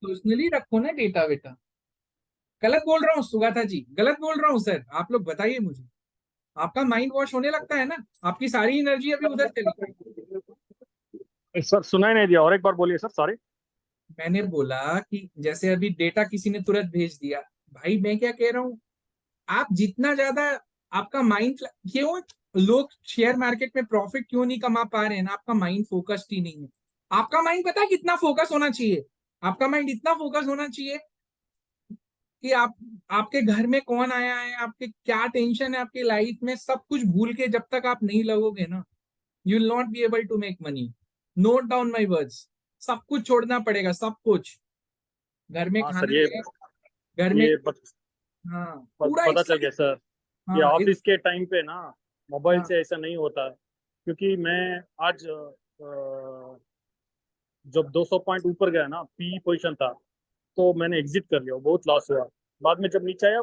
Personally रखो ना data वेटा। गलत बोल रहा हूँ सुगाथा जी, गलत बोल रहा हूँ सर, आप लोग बताइए मुझे। आपका माइंड वॉश होने लगता है ना, आपकी सारी एनर्जी अभी उधर चली गई। सर सुनाई नहीं दिया, और एक बार बोलिए सर, सॉरी। मैंने बोला कि जैसे अभी डेटा किसी ने तुरंत भेज दिया, भाई मैं क्या कह रहा हूँ, आप जितना ज्यादा आपका माइंड, क्यों लोग शेयर मार्केट में प्रॉफिट क्यों नहीं कमा पा रहे हैं ना, आपका माइंड फोकस्ड ही नहीं है। आपका माइंड पता है कितना फोकस होना चाहिए? आपका माइंड इतना फोकस होना चाहिए कि आप, आपके घर में कौन आया है, आपके क्या टेंशन है आपकी लाइफ में, सब कुछ भूल के जब तक आप नहीं लगोगे ना, you will not be able to make money. Note down my words. सब कुछ छोड़ना पड़ेगा, सब कुछ। घर में हाँ सर, खाना है, घर में, ये हाँ पूरा एक पता चल साथ। गया सर। ये हाँ ऑफिस के टाइम पे ना मोबाइल हाँ से ऐसा नहीं होता है, क्योंकि मैं आज जब 200 पॉइंट ऊपर गया ना, पी पोजीशन था, तो मैंने एग्जिट कर लिया, बहुत लॉस हुआ। बाद में जब नीचे आया,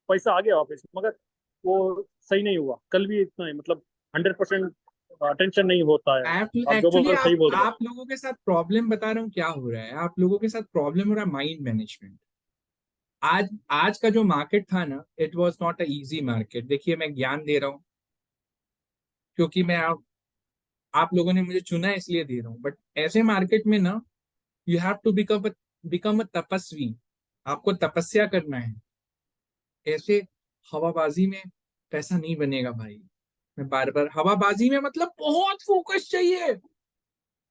पैसा आ गया वापस, मगर वो सही नहीं हुआ। कल भी इतना ही, मतलब 100% अटेंशन नहीं होता है। आप जो बोल एक्चुअली रहे हो आप सही बोल रहे हो। आप लोगों के साथ प्रॉब्लम बता रहा हूँ क्या हो रहा है, आप लोगों के साथ प्रॉब्लम हो रहा है माइंड मैनेजमेंट। आज आज का जो मार्केट था ना, it was not a easy market. देखिए मैं ज्ञान दे रहा हूँ क्योंकि मैं आप लोगों ने मुझे चुना है इसलिए दे रहा हूँ, बट ऐसे मार्केट में ना, you have to become a तपस्वी। आपको तपस्या करना है। ऐसे हवाबाजी में पैसा नहीं बनेगा भाई। मैं बार बार, हवाबाजी में मतलब बहुत फोकस चाहिए।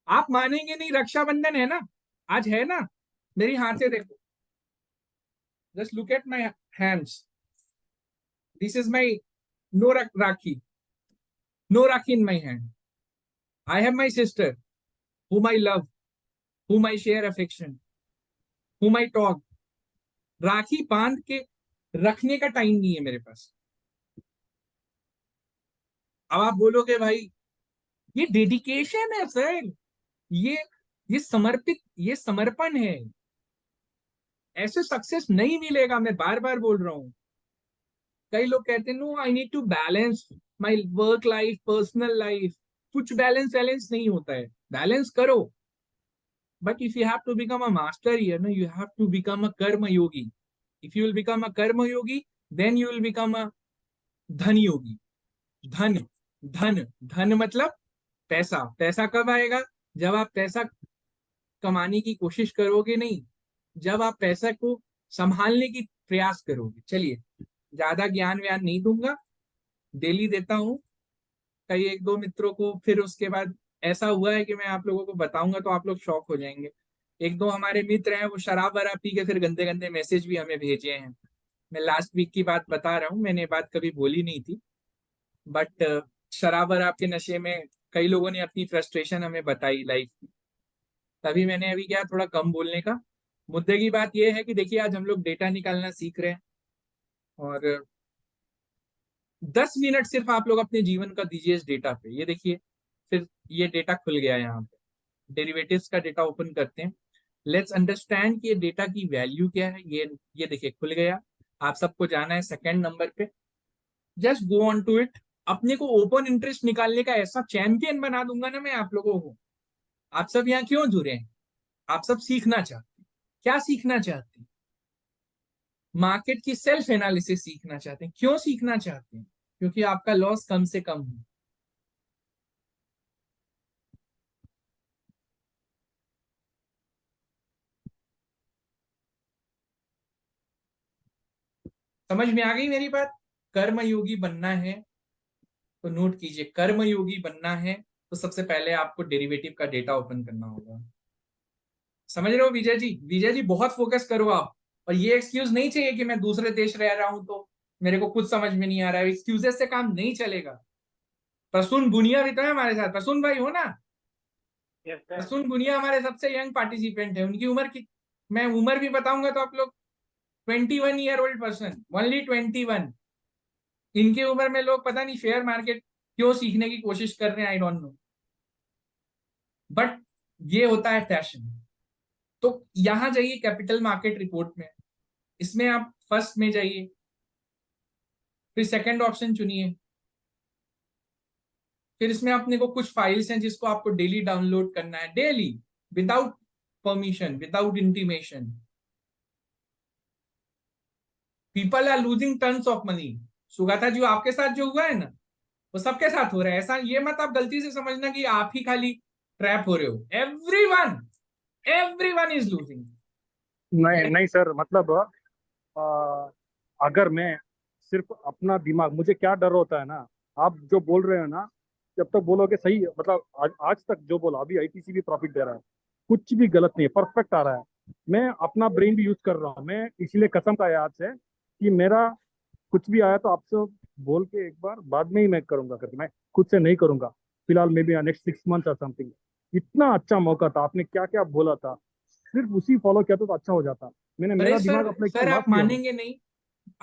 आप मानेंगे नहीं, रक्षाबंधन है ना, आज है ना, मेरी हाथ से देखो, just look at my hands, this is my no Rakhi, no Rakhi in my hand. I have my sister whom I love, whom I share affection, whom I talk। राखी बांध के रखने का टाइम नहीं है मेरे पास। अब आप बोलोगे भाई ये डेडिकेशन है सर, ये ये समर्पित, ये समर्पण है। ऐसे सक्सेस नहीं मिलेगा, मैं बार बार बोल रहा हूँ। कई लोग कहते हैं no I need to balance my work life personal life. कुछ बैलेंस वैलेंस नहीं होता है, बैलेंस करो, but if you have to become a master here ना, you have to become a karma yogi. If you will become a karma yogi, then you will become a dhan yogi. धन, धन, धन मतलब पैसा। पैसा कब आएगा? जब आप पैसा कमाने की कोशिश करोगे नहीं, जब आप पैसा को संभालने की प्रयास करोगे। चलिए, ज्यादा ज्ञान व्यान नहीं दूंगा, डेली देता हूँ कई एक दो मित्रों को, फिर उसके बाद ऐसा हुआ है कि मैं आप लोगों को बताऊंगा तो आप लोग शॉक हो जाएंगे। एक दो हमारे मित्र हैं, वो शराब वराब पी के फिर गंदे गंदे मैसेज भी हमें भेजे हैं। मैं लास्ट वीक की बात बता रहा हूँ, मैंने ये बात कभी बोली नहीं थी, बट शराब वराब के नशे में कई लोगों ने अपनी फ्रस्ट्रेशन हमें बताई लाइफ की। तभी मैंने अभी क्या थोड़ा कम बोलने का। मुद्दे की बात यह है कि देखिए आज हम लोग डेटा निकालना सीख रहे हैं, और 10 मिनट सिर्फ आप लोग अपने जीवन का दीजिए इस डेटा पे। ये देखिए, फिर ये डेटा खुल गया यहाँ पे, डेरिवेटिव्स का डेटा ओपन करते हैं। लेट्स अंडरस्टैंड कि ये डेटा की वैल्यू क्या है। ये देखिए खुल गया। आप सबको जाना है सेकंड नंबर पे, just go on to it. अपने को ओपन इंटरेस्ट निकालने का ऐसा चैंपियन बना दूंगा ना मैं आप लोगों को। आप सब यहाँ क्यों जुड़े हैं? आप सब सीखना चाहते हैं। क्या सीखना चाहते हैं? मार्केट की सेल्फ एनालिसिस सीखना चाहते हैं। क्यों सीखना चाहते हैं? क्योंकि आपका लॉस कम से कम हो। समझ में आ गई मेरी बात? कर्मयोगी बनना है तो नोट कीजिए, कर्मयोगी बनना है तो सबसे पहले आपको डेरिवेटिव का डेटा ओपन करना होगा। समझ रहे हो विजय जी? विजय जी बहुत फोकस करो आप। और ये एक्सक्यूज नहीं चाहिए कि मैं दूसरे देश रह रहा हूं तो मेरे को कुछ समझ में नहीं आ रहा है, एक्सक्यूजेस से काम नहीं चलेगा। प्रसून गुनिया भी तो है हमारे साथ, प्रसून भाई हो ना? प्रसून गुनिया हमारे सबसे यंग पार्टिसिपेंट है, उनकी उम्र की मैं उम्र भी बताऊंगा तो आप लोग, 21 ईयर ओल्ड पर्सन, ओनली 21। इनकी उम्र में लोग पता नहीं शेयर मार्केट क्यों सीखने की कोशिश कर रहे हैं, आई डोंट नो, बट ये होता है फैशन। तो यहां जाइए कैपिटल मार्केट रिपोर्ट में, इसमें आप फर्स्ट में जाइए, फिर सेकंड ऑप्शन चुनिए। फिर इसमें अपने को कुछ फाइल्स हैं जिसको आपको डेली डाउनलोड करना है, daily, without permission, without intimation. People are losing tons of money. सुगाथा जी, आपके साथ जो हुआ है ना, वो सबके साथ हो रहा है। ऐसा ये मत आप गलती से समझना कि आप ही खाली ट्रैप हो रहे हो। Everyone is losing. नहीं नहीं सर, मतलब अगर मैं सिर्फ अपना दिमाग, मुझे क्या डर होता है ना, आप जो बोल रहे हो ना, जब तक बोलोगे सही, मतलब आज तक जो बोला, अभी आईटीसी भी प्रॉफिट दे रहा है, कुछ भी गलत नहीं है, परफेक्ट आ रहा है। मैं अपना ब्रेन भी यूज कर रहा हूँ, मैं इसीलिए कसम का याद से कि मेरा कुछ भी आया तो आपसे बोल के एक बार बाद में ही मैं करूंगा करके, मैं खुद से नहीं करूंगा फिलहाल, मे बी नेक्स्ट 6 मंथ और समथिंग। इतना अच्छा मौका था, आपने क्या क्या बोला था, सिर्फ उसी फॉलो किया तो अच्छा हो जाता। मैंने अरे मेरा सर, दिमाग अपना सर एकदम लॉस आप किया हूँ। मानेंगे नहीं,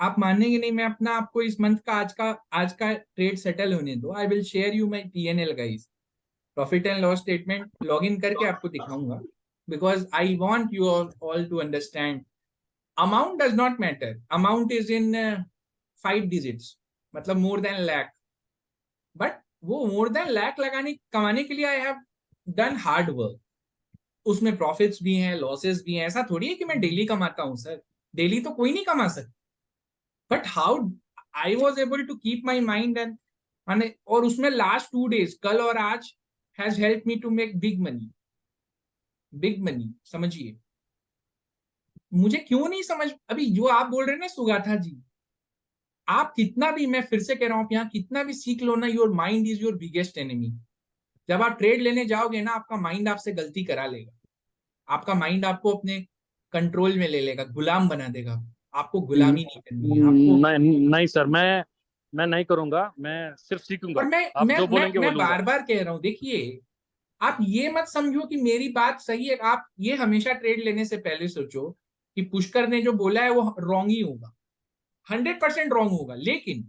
आप मानेंगे नहीं। मैं अपना आपको इस मंथ का आज का ट्रेड सेटल होने दो। I will share you my PNL guys, profit and loss statement log in करके आपको दिखाऊंगा। Because I want you all to understand, amount does not matter. Amount is in 5 digits, मतलब more then lakh. But वो more than lakh लगाने कमाने के लिए I have done hard work. उसमें प्रॉफिट्स भी हैं, लॉसेस भी हैं। ऐसा थोड़ी है कि मैं डेली कमाता हूँ सर, डेली तो कोई नहीं कमा सकता। But how I was able to keep my mind and, और उसमें लास्ट 2 डेज, कल और आज, has help me to make big money. Big money समझिए। मुझे क्यों नहीं समझ, अभी जो आप बोल रहे हैं ना सुगाथा जी, आप कितना भी, मैं फिर से कह रहा हूं, यहाँ कितना भी सीख लो ना, your mind is your biggest enemy. जब आप ट्रेड लेने जाओगे ना, आपका माइंड आपसे गलती करा लेगा। आपका माइंड आपको अपने कंट्रोल में ले लेगा, गुलाम बना देगा। आपको न- गुलामी नहीं करनी है आपको। नहीं नहीं सर, मैं नहीं करूंगा, मैं सिर्फ और सीखूंगा। मैं आप मैं जो मैं बोलेंगे वो मैं लूंगा। बार बार कह रहा हूं, देखिए, आप ये मत समझो कि मेरी बात सही है। आप ये हमेशा ट्रेड लेने से पहले सोचो कि पुष्कर ने जो बोला है वो रॉन्ग ही होगा, 100% रॉन्ग होगा। लेकिन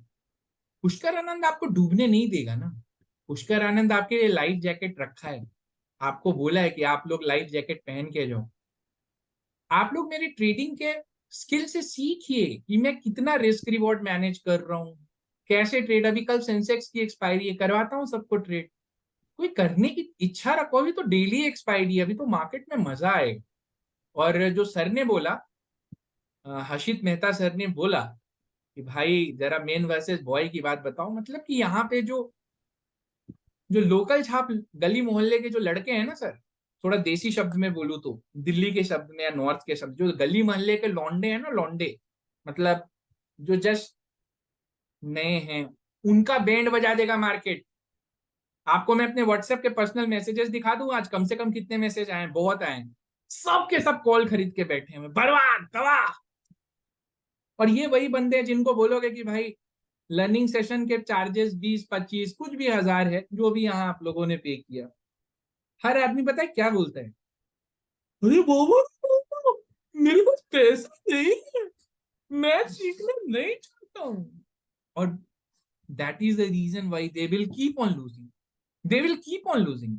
पुष्कर आनंद आपको डूबने नहीं देगा ना। पुष्कर आनंद आपके लिए लाइफ जैकेट रखा है, आपको बोला है कि आप लोग लाइफ जैकेट पहन के जाओ। आप लोग मेरी ट्रेडिंग के स्किल से सीखिए कि मैं कितना रिस्क रिवॉर्ड मैनेज कर रहा हूँ, कैसे ट्रेड। अभी कल सेंसेक्स की एक्सपायरी है, करवाता हूँ सबको ट्रेड। कोई करने की इच्छा रखो, अभी तो डेली एक्सपायरी है, अभी तो मार्केट में मजा आएगा। और जो सर ने बोला, हर्षित मेहता सर ने बोला कि भाई जरा मेन वर्सेस बॉय की बात बताओ, मतलब कि यहाँ पे जो जो लोकल छाप गली मोहल्ले के जो लड़के हैं ना सर, थोड़ा देसी शब्द में बोलूँ तो, दिल्ली के शब्द में या नॉर्थ के शब्द, जो गली मोहल्ले के लौंडे हैं ना, लौंडे, मतलब जो जस्ट नए हैं, उनका बैंड बजा देगा मार्केट। आपको मैं अपने व्हाट्सएप के पर्सनल मैसेजेस दिखा दूं, आज कम से कम कितने मैसेज आए हैं, बहुत आए हैं। सब के सब कॉल खरीद के बैठे हैं, बर्बाद तबाह। और ये वही बंदे हैं जिनको बोलोगे कि भाई लर्निंग सेशन के चार्जेस 20-25 कुछ भी हजार है, जो भी यहाँ आप लोगों ने पे किया, हर आदमी पता है क्या बोलता है, अरे बाबा, मेरे पास पैसा नहीं है, मैं सीखना नहीं चाहता हूँ। और that is the reason why they will keep on losing, they will keep on losing.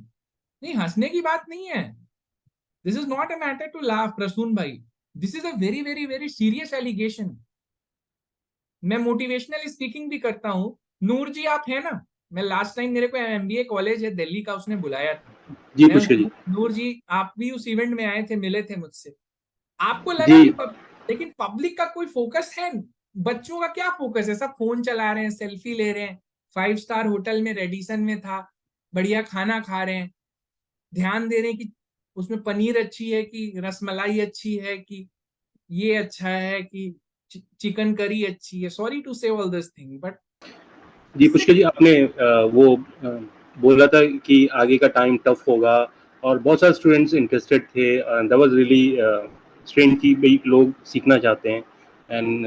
नहीं, हंसने की बात नहीं है। This is not a matter to laugh Prasoon bhai, this is a very very very serious allegation. मैं मोटिवेशनल स्पीकिंग भी करता हूँ। नूर जी आप है ना, मैं लास्ट टाइम, मेरे को एमबीए कॉलेज है दिल्ली का, उसने बुलाया था। जी मैं पुष्कर जी। नूर जी, आप भी उस इवेंट में आए थे, मिले थे मुझसे। आपको लगा कि जी लेकिन पब्लिक का कोई फोकस है? बच्चों का क्या फोकस है? सब फोन चला रहे हैं, सेल्फी ले रहे हैं, 5 स्टार होटल में रेडिसन में था, बढ़िया खाना खा रहे हैं, ध्यान दे रहे हैं कि उसमें पनीर अच्छी है कि रसमलाई अच्छी है कि ये अच्छा है कि चिकन करी अच्छी है। सॉरी टू से ऑल दिस थिंग, बट जी पुष्कर जी, आपने वो बोला था कि आगे का टाइम टफ होगा और बहुत सारे स्टूडेंट्स इंटरेस्टेड थे। दैट वाज रियली स्ट्रेंथ की भाई, लोग सीखना चाहते हैं एंड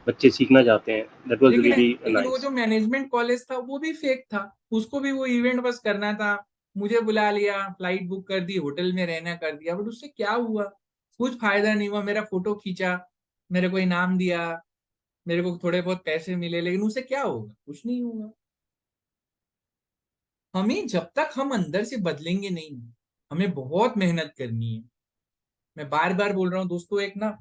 बच्चे सीखना चाहते हैं। दैट वाज लेकिन रियली लेकिन वो नाइस। जो मैनेजमेंट कॉलेज था वो भी फेक था। उसको भी वो इवेंट बस करना था, मुझे बुला लिया, फ्लाइट बुक कर दी, होटल में रहना कर दिया, बट उससे क्या हुआ? कुछ फायदा नहीं हुआ। मेरा फोटो खींचा, मेरे को इनाम दिया, मेरे को थोड़े बहुत पैसे मिले, लेकिन उससे क्या होगा? कुछ नहीं होगा। हमें जब तक हम अंदर से बदलेंगे नहीं, हमें बहुत मेहनत करनी है। मैं बार बार बोल रहा हूँ दोस्तों, एक ना,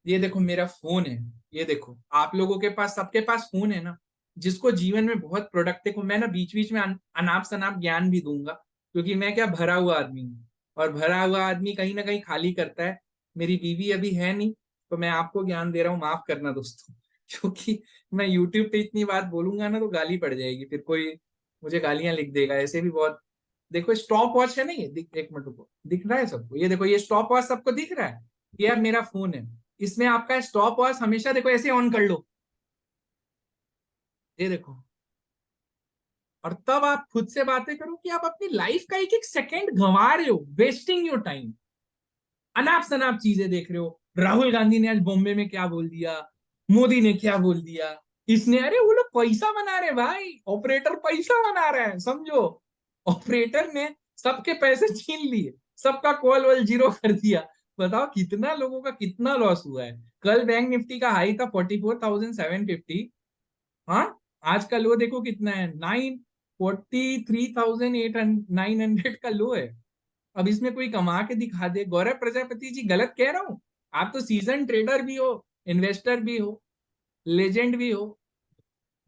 ये देखो मेरा फोन है, ये देखो आप लोगों के पास, सबके पास फोन है ना, जिसको जीवन में बहुत प्रोडक्ट, देखो मैं ना बीच बीच में अनाप शनाप ज्ञान भी दूंगा, क्योंकि मैं क्या भरा हुआ आदमी हूँ। और भरा हुआ आदमी कहीं ना कहीं खाली करता है। मेरी बीवी अभी है नहीं, तो मैं आपको ज्ञान दे रहा हूँ, माफ करना दोस्तों। क्योंकि मैं यूट्यूब पे इतनी बात बोलूंगा ना तो गाली पड़ जाएगी, फिर कोई मुझे गालियां लिख देगा। ऐसे भी बहुत, देखो स्टॉप वॉच है ना ये, एक मिनट रुको, दिख रहा है सबको? ये देखो, ये स्टॉप वॉच सबको दिख रहा है? ये अब मेरा फोन है, इसमें आपका स्टॉप वॉच हमेशा देखो ऐसे ऑन कर लो, ये देखो। और तब आप खुद से बातें करो कि आप अपनी लाइफ का एक एक सेकेंड गंवा रहे हो, वेस्टिंग योर टाइम। अनाप शनाप चीजें देख रहे हो, राहुल गांधी ने आज बॉम्बे में क्या बोल दिया, मोदी ने क्या बोल दिया, इसने, अरे वो लोग पैसा बना रहे भाई, ऑपरेटर पैसा बना रहे हैं, समझो। ऑपरेटर ने सबके पैसे छीन लिए, सबका कॉल वॉल जीरो कर दिया। बताओ कितना लोगों का कितना लॉस हुआ है। कल बैंक निफ्टी का हाई था 44,750। हाँ, आज का लो देखो कितना है, 943,800 का लो है। अब इसमें कोई कमा के दिखा दे। गौरव प्रजापति जी, गलत कह रहा हूं? आप तो सीजन ट्रेडर भी हो, इन्वेस्टर भी हो, लेजेंड भी हो,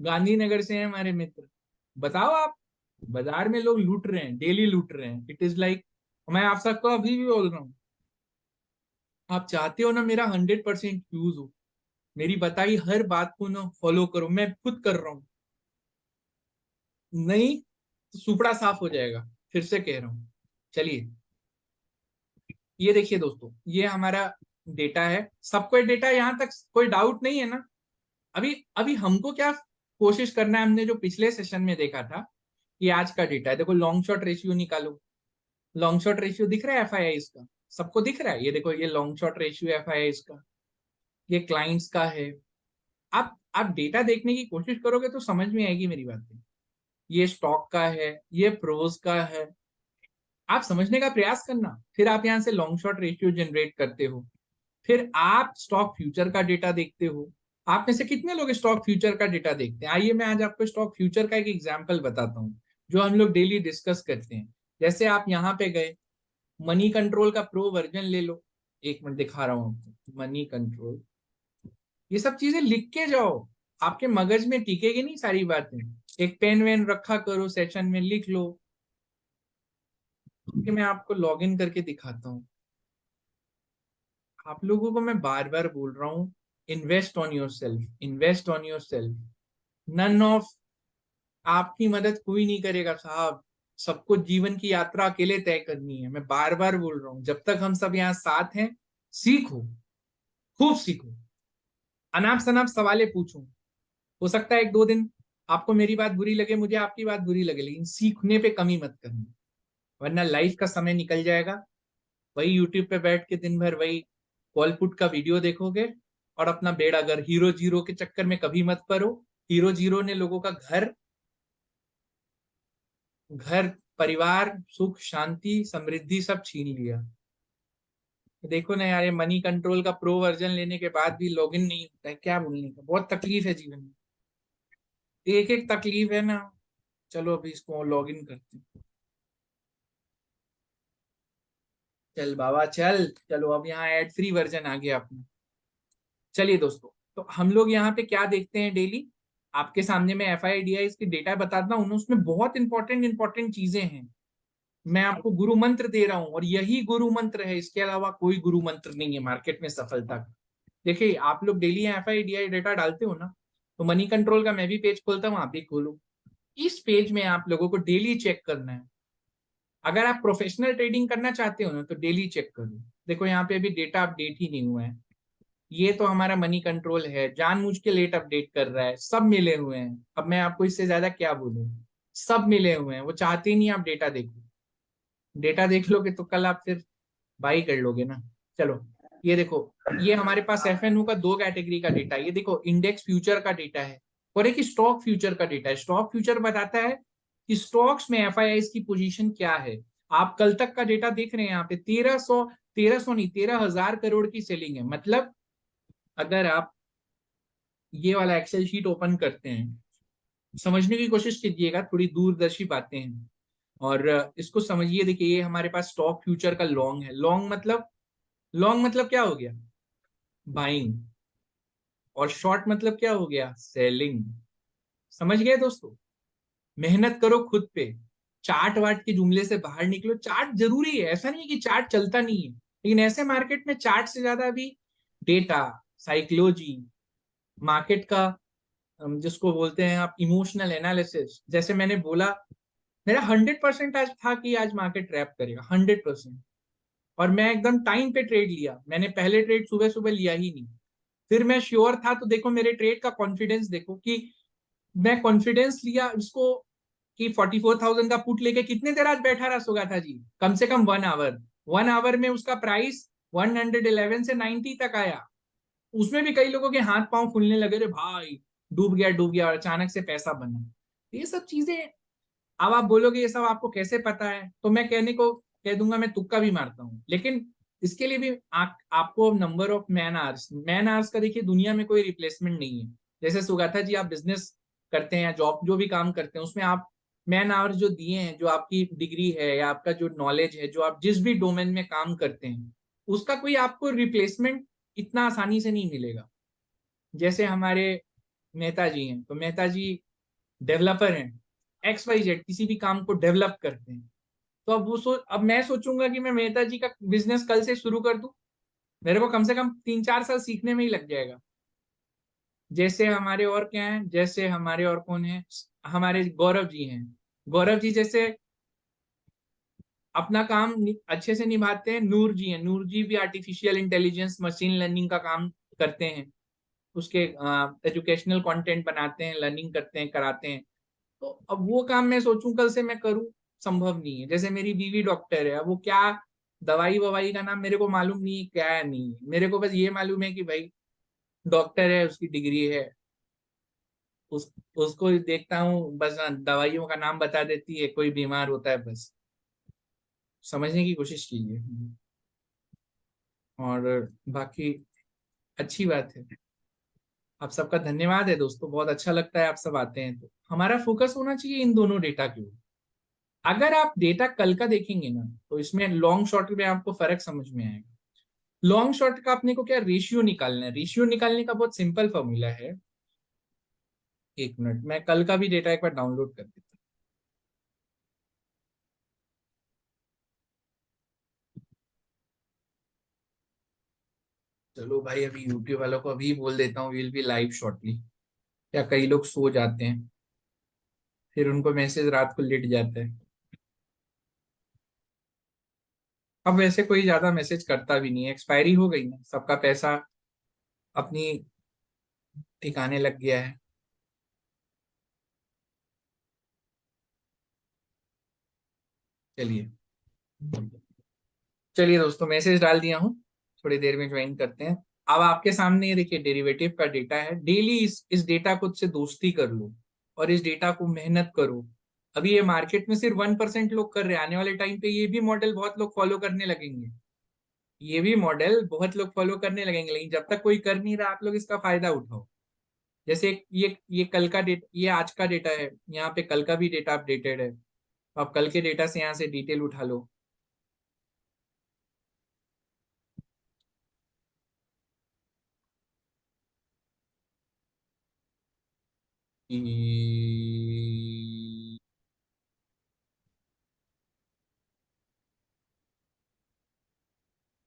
गांधीनगर से हैं हमारे मित्र। बताओ आप, बाजार में लोग लूट रहे हैं, डेली लूट रहे हैं। इट इज लाइक, मैं आप सबको अभी भी बोल रहा हूँ, आप चाहते हो ना मेरा 100% यूज हो, मेरी बताई हर बात को ना फॉलो करो, मैं खुद कर रहा हूँ, नहीं तो सुपड़ा साफ हो जाएगा। फिर से कह रहा हूँ। चलिए, ये देखिए दोस्तों, ये हमारा डेटा है, सबको डेटा, यहां तक कोई डाउट नहीं है ना? अभी अभी हमको क्या कोशिश करना है, हमने जो पिछले सेशन में देखा था, ये आज का डेटा है। देखो लॉन्ग शॉर्ट रेशियो निकालो। लॉन्ग शॉर्ट रेशियो दिख रहा है एफआईआई का? सबको दिख रहा है? ये देखो, ये लॉन्ग शॉर्ट रेशियो एफआईआई का, ये क्लाइंट्स का है। आप डेटा देखने की कोशिश करोगे तो समझ में आएगी मेरी बातें। ये स्टॉक का है, ये प्रोज का है। आप समझने का प्रयास करना, फिर आप यहां से लॉन्ग शॉर्ट रेशियो जनरेट करते हो, फिर आप स्टॉक फ्यूचर का डेटा देखते हो। आप में से कितने लोग स्टॉक फ्यूचर का डेटा देखते हैं? आइए मैं आज आपको स्टॉक फ्यूचर का एक एग्जांपल बताता हूँ, जो हम लोग डेली डिस्कस करते हैं। जैसे आप यहाँ पे गए, मनी कंट्रोल का प्रो वर्जन ले लो। एक मिनट दिखा रहा हूँ आपको, मनी कंट्रोल। ये सब चीजें लिख के जाओ, आपके मगज में टिकेगी नहीं सारी बातें। एक पेन वेन रखा करो, सेशन में लिख लो। कि मैं आपको लॉग इन करके दिखाता हूँ। आप लोगों को मैं बार बार बोल रहा हूँ, invest on yourself, invest on yourself. None of, आपकी मदद कोई नहीं करेगा साहब। सबको जीवन की यात्रा अकेले तय करनी है। मैं बार बार बोल रहा हूँ, जब तक हम सब यहाँ साथ हैं, सीखो, खूब सीखो, अनाप शनाप सवाले पूछो। हो सकता है एक दो दिन आपको मेरी बात बुरी लगे, मुझे आपकी बात बुरी लगे, लेकिन सीखने पे कमी मत करना, वरना लाइफ का समय निकल जाएगा। वही यूट्यूब पे बैठ के दिन भर वही कॉल पुट का वीडियो देखोगे, और अपना बेड़ा, अगर हीरो जीरो के चक्कर में कभी मत पड़ो। हीरो जीरो ने लोगों का घर घर परिवार, सुख शांति समृद्धि सब छीन लिया। देखो ना यार, ये मनी कंट्रोल का प्रो वर्जन लेने के बाद भी लॉगिन नहीं होता है, क्या बोलने का, बहुत तकलीफ है जीवन में। एक एक तकलीफ है ना। चलो अभी इसको लॉगिन करते हैं। चल बाबा चल, चलो अब यहाँ एड फ्री वर्जन आ गया अपना। चलिए दोस्तों, तो हम लोग यहाँ पे क्या देखते हैं डेली, आपके सामने मैं एफ आई डी आई की डेटा बताता हूँ, उसमें बहुत इंपॉर्टेंट इंपॉर्टेंट चीजें हैं। मैं आपको गुरु मंत्र दे रहा हूँ, और यही गुरु मंत्र है, इसके अलावा कोई गुरु मंत्र नहीं है मार्केट में सफलता का। देखिए, आप लोग daily F I D I data डालते हो ना, तो मनी कंट्रोल का मैं भी पेज खोलता हूँ, आप भी खोलो। इस पेज में आप लोगों को डेली चेक करना है। अगर आप प्रोफेशनल ट्रेडिंग करना चाहते हो ना, तो डेली चेक करो। देखो यहाँ पे अभी डेटा अपडेट ही नहीं हुआ है। ये तो हमारा मनी कंट्रोल है, जानबूझ के लेट अपडेट कर रहा है, सब मिले हुए हैं। अब मैं आपको इससे ज्यादा क्या बोलूं, सब मिले हुए हैं, वो चाहते ही नहीं आप डेटा देखो। डेटा देख लोगे तो कल आप फिर बाई कर लोगे ना। चलो, ये देखो, ये हमारे पास एफएनओ का दो कैटेगरी का डेटा है। ये देखो, इंडेक्स फ्यूचर का डेटा है, और एक स्टॉक फ्यूचर का डेटा है। स्टॉक फ्यूचर बताता है कि स्टॉक्स में एफआईआई की पोजीशन क्या है। आप कल तक का डेटा देख रहे हैं यहाँ पे, 1300 नहीं, 13,000 करोड़ की सेलिंग है। मतलब अगर आप ये वाला एक्सेल शीट ओपन करते हैं, समझने की कोशिश कीजिएगा, थोड़ी दूरदर्शी बातें हैं, और इसको समझिए। देखिए, ये हमारे पास स्टॉक फ्यूचर का लॉन्ग है। लॉन्ग मतलब क्या हो गया, बाइंग। और शॉर्ट मतलब क्या हो गया, सेलिंग। समझ गए दोस्तों? मेहनत करो खुद पे, चार्ट वार्ट के जुमले से बाहर निकलो। चार्ट जरूरी है, ऐसा नहीं है कि चार्ट चलता नहीं है, लेकिन ऐसे मार्केट में चार्ट से ज्यादा भी डेटा, साइकोलॉजी, मार्केट का जिसको बोलते हैं आप इमोशनल एनालिसिस। जैसे मैंने बोला, मेरा 100% आज था कि आज मार्केट रैप करेगा, 100%। और मैं एकदम टाइम पे ट्रेड लिया, मैंने पहले ट्रेड सुबह सुबह लिया ही नहीं। फिर मैं श्योर था, तो देखो मेरे ट्रेड का कॉन्फिडेंस देखो कि मैं कॉन्फिडेंस लिया उसको कि 44,000 का पुट लेके कितने देर आज बैठा रहा सोगा था जी, कम से कम 1 आवर। 1 आवर में उसका प्राइस 111 से 90 तक आया। उसमें भी कई लोगों के हाथ पांव फूलने लगे, रे भाई डूब गया डूब गया, और अचानक से पैसा बना। ये सब चीजें, अब आप बोलोगे ये सब आपको कैसे पता है, तो मैं कहने को कह दूंगा मैं तुक्का भी मारता हूँ, लेकिन इसके लिए भी आपको नंबर ऑफ मैन आवर्स का देखिए, दुनिया में कोई रिप्लेसमेंट नहीं है। जैसे सुगाथा जी आप बिजनेस करते हैं या जॉब जो भी काम करते हैं, उसमें आप मैन आवर्स जो दिए हैं, जो आपकी डिग्री है या आपका जो नॉलेज है, जो आप जिस भी डोमेन में काम करते हैं, उसका कोई आपको रिप्लेसमेंट इतना आसानी से नहीं मिलेगा। जैसे हमारे मेहता जी हैं, तो मेहता जी डेवलपर हैं, XYZ किसी भी काम को डेवलप करते हैं। तो अब मैं सोचूंगा कि मैं मेहता जी का बिजनेस कल से शुरू कर दूं, मेरे को कम से कम 3-4 साल सीखने में ही लग जाएगा। जैसे हमारे और क्या है, जैसे हमारे और कौन है, हमारे गौरव जी हैं। गौरव जी जैसे अपना काम अच्छे से निभाते हैं। नूर जी हैं, नूर जी भी आर्टिफिशियल इंटेलिजेंस मशीन लर्निंग का काम करते हैं, उसके एजुकेशनल कंटेंट बनाते हैं, लर्निंग करते हैं, कराते हैं। तो अब वो काम मैं सोचूं कल से मैं करूं, संभव नहीं है। जैसे मेरी बीवी डॉक्टर है, अब वो क्या दवाई ववाई का नाम मेरे को मालूम नहीं है क्या है, नहीं है मेरे को, बस ये मालूम है कि भाई डॉक्टर है, उसकी डिग्री है, उसको देखता हूँ बस, दवाइयों का नाम बता देती है, कोई बीमार होता है बस। समझने की कोशिश कीजिए। और बाकी अच्छी बात है। आप सबका धन्यवाद है दोस्तों, बहुत अच्छा लगता है आप सब आते हैं। तो हमारा फोकस होना चाहिए इन दोनों डेटा के ऊपर। अगर आप डेटा कल का देखेंगे ना, तो इसमें लॉन्ग शॉर्ट में आपको फर्क समझ में आएगा। लॉन्ग शॉर्ट का अपने को क्या रेशियो निकालना है, रेशियो निकालने का बहुत सिंपल फॉर्मूला है। 1 मिनट, मैं कल का भी डेटा एक बार डाउनलोड कर देता हूँ। चलो भाई, अभी यूट्यूब वालों को अभी बोल देता हूँ, विल बी लाइव शॉर्टली। या कई लोग सो जाते हैं, फिर उनको मैसेज रात को लेट जाता है। अब वैसे कोई ज्यादा मैसेज करता भी नहीं है, एक्सपायरी हो गई ना, सबका पैसा अपनी ठिकाने लग गया है। चलिए, चलिए दोस्तों, मैसेज डाल दिया हूँ, थोड़ी देर में ज्वाइन करते हैं। अब आपके सामने ये देखिए डेरिवेटिव का डेटा है। डेली इस डेटा को से दोस्ती कर लो और इस डेटा को मेहनत करो। अभी ये मार्केट में सिर्फ 1% लोग कर रहे हैं, आने वाले टाइम पे ये भी मॉडल बहुत लोग फॉलो करने लगेंगे। ये भी मॉडल बहुत लोग फॉलो करने लगेंगे, लेकिन जब तक कोई कर नहीं रहा, आप लोग इसका फायदा उठाओ। जैसे ये कल का डेटा, ये आज का डेटा है, यहाँ पे कल का भी डेटा अपडेटेड है, तो आप कल के डेटा से यहाँ से डिटेल उठा लो।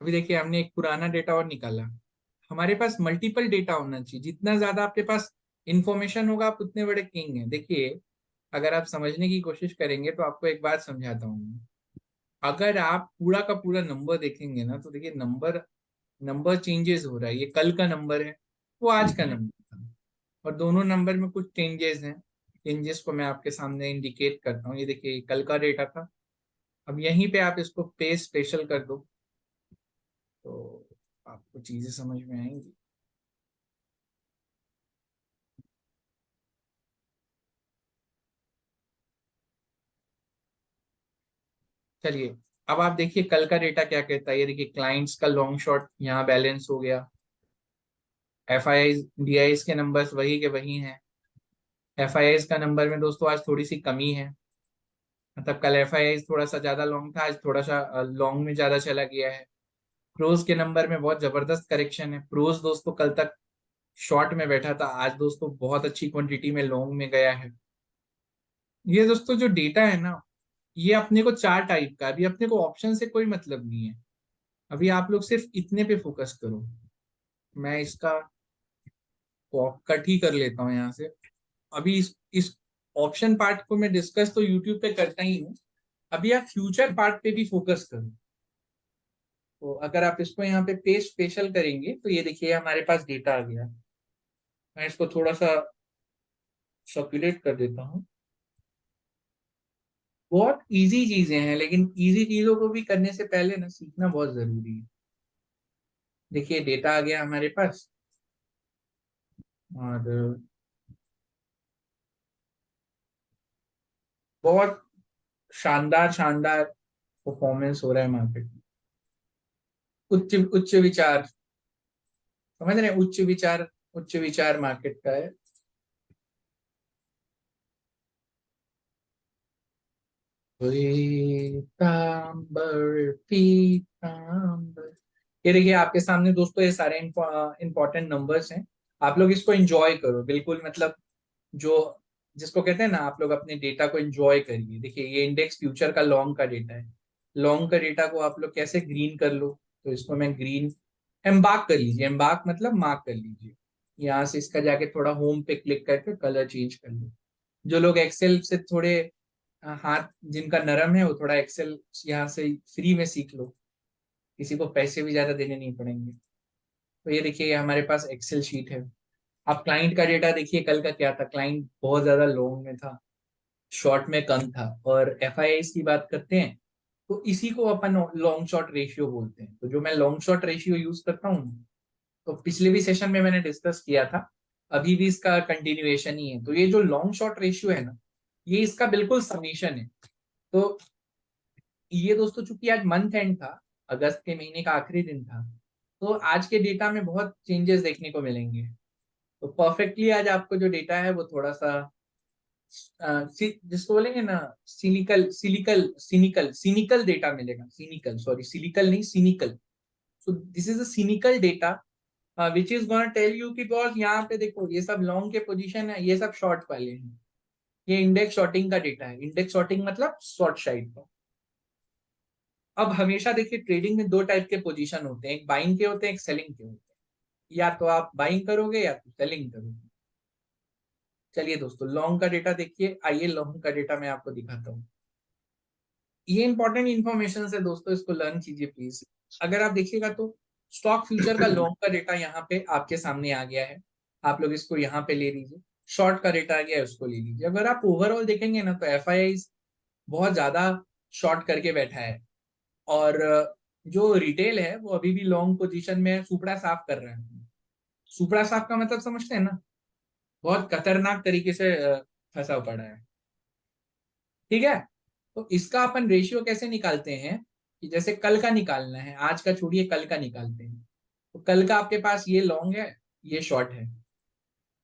अभी देखिए, हमने एक पुराना डेटा और निकाला। हमारे पास मल्टीपल डेटा होना चाहिए, जितना ज्यादा आपके पास इंफॉर्मेशन होगा, आप उतने बड़े किंग हैं। देखिए, अगर आप समझने की कोशिश करेंगे तो आपको एक बात समझाता हूँ। अगर आप पूरा का पूरा नंबर देखेंगे ना, तो देखिए नंबर नंबर चेंजेस हो रहा है। ये कल का नंबर है, वो आज का नंबर था, और दोनों नंबर में कुछ चेंजेस हैं। चेंजेस को मैं आपके सामने इंडिकेट करता हूँ। ये देखिए, ये कल का डेटा था। अब यहीं पे आप इसको पे स्पेशल कर दो, तो आपको चीजें समझ में आएंगी। चलिए, अब आप देखिए कल का डेटा क्या कहता है। ये देखिए, क्लाइंट्स का लॉन्ग शॉर्ट यहाँ बैलेंस हो गया। FII DIs के नंबर्स वही के वही हैं। FIIs का नंबर में दोस्तों आज थोड़ी सी कमी है, मतलब कल FII थोड़ा सा ज्यादा लॉन्ग था, आज थोड़ा सा लॉन्ग में ज्यादा चला गया है। प्रोज के नंबर में बहुत जबरदस्त करेक्शन है। प्रोज दोस्तों कल तक शॉर्ट में बैठा था, आज दोस्तों बहुत अच्छी क्वांटिटी में लॉन्ग में गया है। ये दोस्तों जो डेटा है ना, ये अपने को 4 टाइप का, अभी अपने को ऑप्शन से कोई मतलब नहीं है। अभी आप लोग सिर्फ इतने पे फोकस करो। मैं इसका कट ही कर लेता हूँ यहाँ से। अभी इस ऑप्शन पार्ट को मैं डिस्कस तो यूट्यूब पे करता ही हूँ। अभी आप फ्यूचर पार्ट पे भी फोकस करो। तो अगर आप इसको यहाँ पे पेस्ट स्पेशल करेंगे तो ये देखिए हमारे पास डेटा आ गया। मैं इसको थोड़ा सा सर्कुलेट कर देता हूँ। बहुत इजी चीजें हैं, लेकिन इजी चीजों को भी करने से पहले ना सीखना बहुत जरूरी है। देखिए डेटा आ गया हमारे पास, और बहुत शानदार शानदार परफॉर्मेंस हो रहा है मार्केट में। उच्च उच्च विचार, समझ रहे हैं? उच्च विचार मार्केट का है। पीतांबर पीतांबर। ये देखिए आपके सामने दोस्तों, ये सारे इंपॉर्टेंट नंबर्स हैं। आप लोग इसको एंजॉय करो बिल्कुल, मतलब जो जिसको कहते हैं ना, आप लोग अपने डेटा को एंजॉय करिए। देखिए ये इंडेक्स फ्यूचर का लॉन्ग का डेटा है। लॉन्ग का डेटा को आप लोग कैसे ग्रीन कर लो, तो इसको मैं ग्रीन एम्बार्क कर लीजिए। एम्बार्क मतलब मार्क कर लीजिए। यहाँ से इसका जाके थोड़ा होम पे क्लिक करके कलर चेंज कर लो। जो लोग एक्सेल से थोड़े हाथ जिनका नरम है, वो थोड़ा एक्सेल यहाँ से फ्री में सीख लो। किसी को पैसे भी ज्यादा देने नहीं पड़ेंगे। तो ये देखिए हमारे पास एक्सेल शीट है। अब क्लाइंट का डेटा देखिए, कल का क्या था, क्लाइंट बहुत ज्यादा लॉन्ग में था, शॉर्ट में कम था। और एफ की बात करते हैं तो इसी को अपन लॉन्ग शॉर्ट रेशियो बोलते हैं। तो जो मैं लॉन्ग शॉर्ट रेशियो यूज करता हूँ, तो पिछले भी सेशन में मैंने डिस्कस किया था, अभी भी इसका कंटिन्यूएशन ही है। तो ये जो लॉन्ग शॉर्ट रेशियो है ना, ये इसका बिल्कुल समीशन है। तो ये दोस्तों चूंकि आज मंथ एंड था, अगस्त के महीने का आखिरी दिन था, तो आज के डेटा में बहुत चेंजेस देखने को मिलेंगे। तो परफेक्टली आज आपको जो डेटा है वो थोड़ा सा जिसको बोलेंगे ना, सिनिकल डेटा मिलेगा। सिनिकल, सॉरी सिलिकल नहीं, cynical. So this is a cynical data which is gonna tell you कि बॉस यहाँ पे देखो ये सब लॉन्ग के पोजीशन है, ये सब शॉर्ट वाले हैं। ये इंडेक्स शॉर्टिंग का डेटा है। इंडेक्स शॉर्टिंग मतलब शॉर्ट साइड का। अब हमेशा देखिए ट्रेडिंग में दो टाइप के पोजीशन होते हैं, एक बाइंग के होते हैं, एक सेलिंग के होते हैं। या तो आप बाइंग करोगे या तो सेलिंग करोगे। चलिए दोस्तों लॉन्ग का डेटा देखिए। आइए लॉन्ग का डेटा मैं आपको दिखाता हूँ। ये इंपॉर्टेंट इन्फॉर्मेशन है दोस्तों, इसको लर्न कीजिए प्लीज। अगर आप देखिएगा तो स्टॉक फ्यूचर का लॉन्ग का डेटा यहाँ पे आपके सामने आ गया है। आप लोग इसको यहाँ पे ले लीजिए। शॉर्ट का डेटा आ गया है, उसको ले लीजिए। अगर आप ओवरऑल देखेंगे ना, तो एफ बहुत ज्यादा शॉर्ट करके बैठा है। और जो रिटेल है वो अभी भी लॉन्ग पोजीशन में सुपड़ा साफ कर रहे हैं। सुपड़ा साफ का मतलब समझते हैं ना, बहुत खतरनाक तरीके से फंसा पड़ा है। ठीक है। तो इसका अपन रेशियो कैसे निकालते हैं, कि जैसे कल का निकालना है, आज का छोड़िए कल का निकालते हैं। तो कल का आपके पास ये लॉन्ग है, ये शॉर्ट है।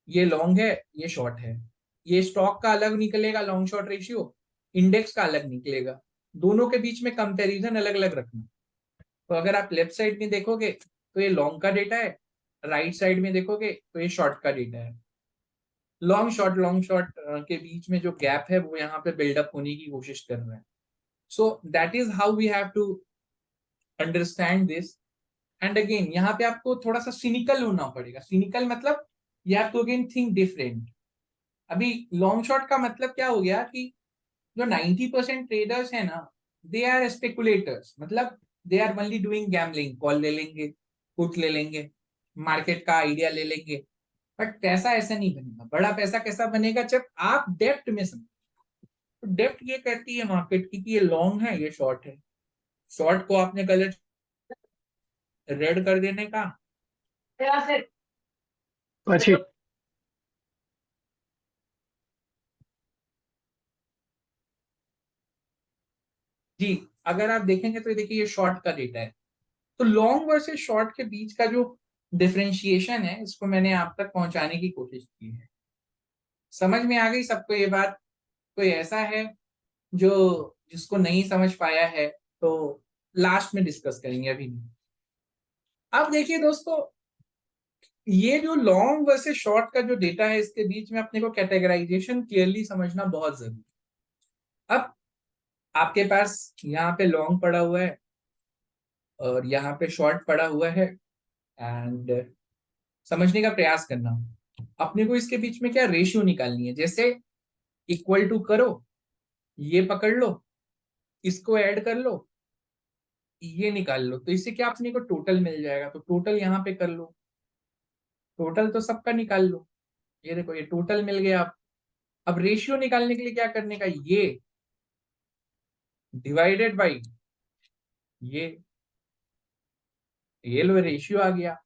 ये लॉन्ग है, ये शॉर्ट है। ये स्टॉक का अलग निकलेगा लॉन्ग शॉर्ट रेशियो, इंडेक्स का अलग निकलेगा। दोनों के बीच में कंपैरिजन अलग अलग रखना। तो अगर आप लेफ्ट साइड में देखोगे तो ये लॉन्ग का डेटा है, राइट साइड में देखोगे तो ये शॉर्ट का डेटा है। लॉन्ग शॉर्ट के बीच में जो गैप है वो यहाँ पे बिल्डअप होने की कोशिश कर रहा है। So that is how we have to understand this. And again यहाँ पे आपको थोड़ा सा सिनिकल होना पड़ेगा। सिनिकल मतलब you have to again think different. अभी लॉन्ग शॉर्ट का मतलब क्या हो गया कि जो 90% ट्रेडर्स है ना, दे आर स्पेकुलेटर्स। मतलब they are only doing gambling. Call ले लेंगे, पुट ले लेंगे, मार्केट का आइडिया ले लेंगे। बट पैसा ऐसा नहीं बनेगा। बड़ा पैसा कैसा बनेगा, जब आप डेप्थ में समझ। तो डेप्थ ये कहती है मार्केट की कि ये लॉन्ग है, ये शॉर्ट है। शॉर्ट को आपने कलर रेड कर देने का, अच्छी। जी अगर आप देखेंगे तो ये देखिए ये शॉर्ट का डेटा है। तो लॉन्ग वर्सेस शॉर्ट के बीच का जो डिफरेंशिएशन है, इसको मैंने आप तक पहुंचाने की कोशिश की है। समझ में आ गई सबको ये बात? कोई ऐसा है जो जिसको नहीं समझ पाया है तो लास्ट में डिस्कस करेंगे, अभी नहीं। अब देखिए दोस्तों, ये जो लॉन्ग वर्सेस शॉर्ट का जो डेटा है, इसके बीच में अपने को कैटेगराइजेशन क्लियरली समझना बहुत जरूरी है। अब आपके पास यहाँ पे लॉन्ग पड़ा हुआ है और यहाँ पे शॉर्ट पड़ा हुआ है, एंड समझने का प्रयास करना। अपने को इसके बीच में क्या रेशियो निकालनी है, जैसे इक्वल टू करो, ये पकड़ लो, इसको ऐड कर लो, ये निकाल लो, तो इससे क्या अपने को टोटल मिल जाएगा। तो टोटल यहाँ पे कर लो, टोटल तो सबका निकाल लो। ये देखो, ये टोटल मिल गया। अब रेशियो निकालने के लिए क्या करने का, ये डिवाइडेड बाई ये लो, रेशियो आ गया।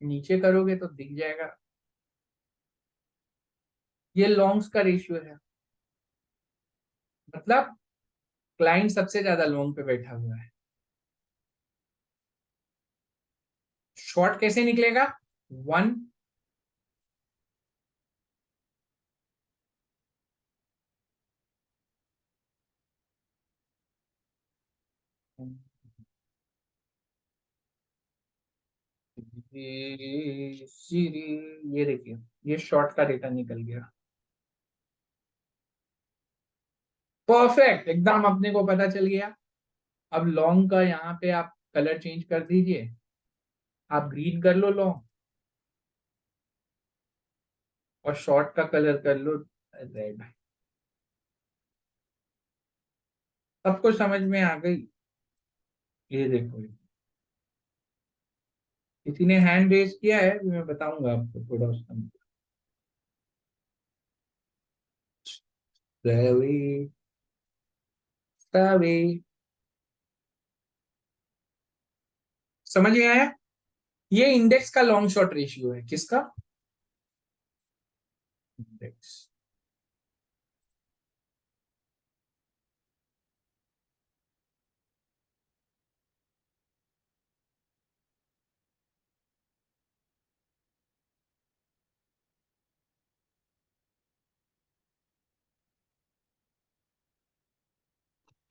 नीचे करोगे तो दिख जाएगा, ये लॉन्ग्स का रेशियो है। मतलब क्लाइंट सबसे ज्यादा लॉन्ग पे बैठा हुआ है। शॉर्ट कैसे निकलेगा, 1 ये देखिए, ये शॉर्ट का डेटा निकल गया। परफेक्ट, एकदम अपने को पता चल गया। अब लॉन्ग का यहाँ पे आप कलर चेंज कर दीजिए, आप ग्रीन कर लो लॉन्ग, और शॉर्ट का कलर कर लो रेड। सबको समझ में आ गई। ये देखो, किसी ने हैंड रेज किया है, मैं बताऊंगा आपको थोड़ा उसका। सभी सभी समझ में आया। ये इंडेक्स का लॉन्ग शॉर्ट रेशियो है। किसका, इंडेक्स।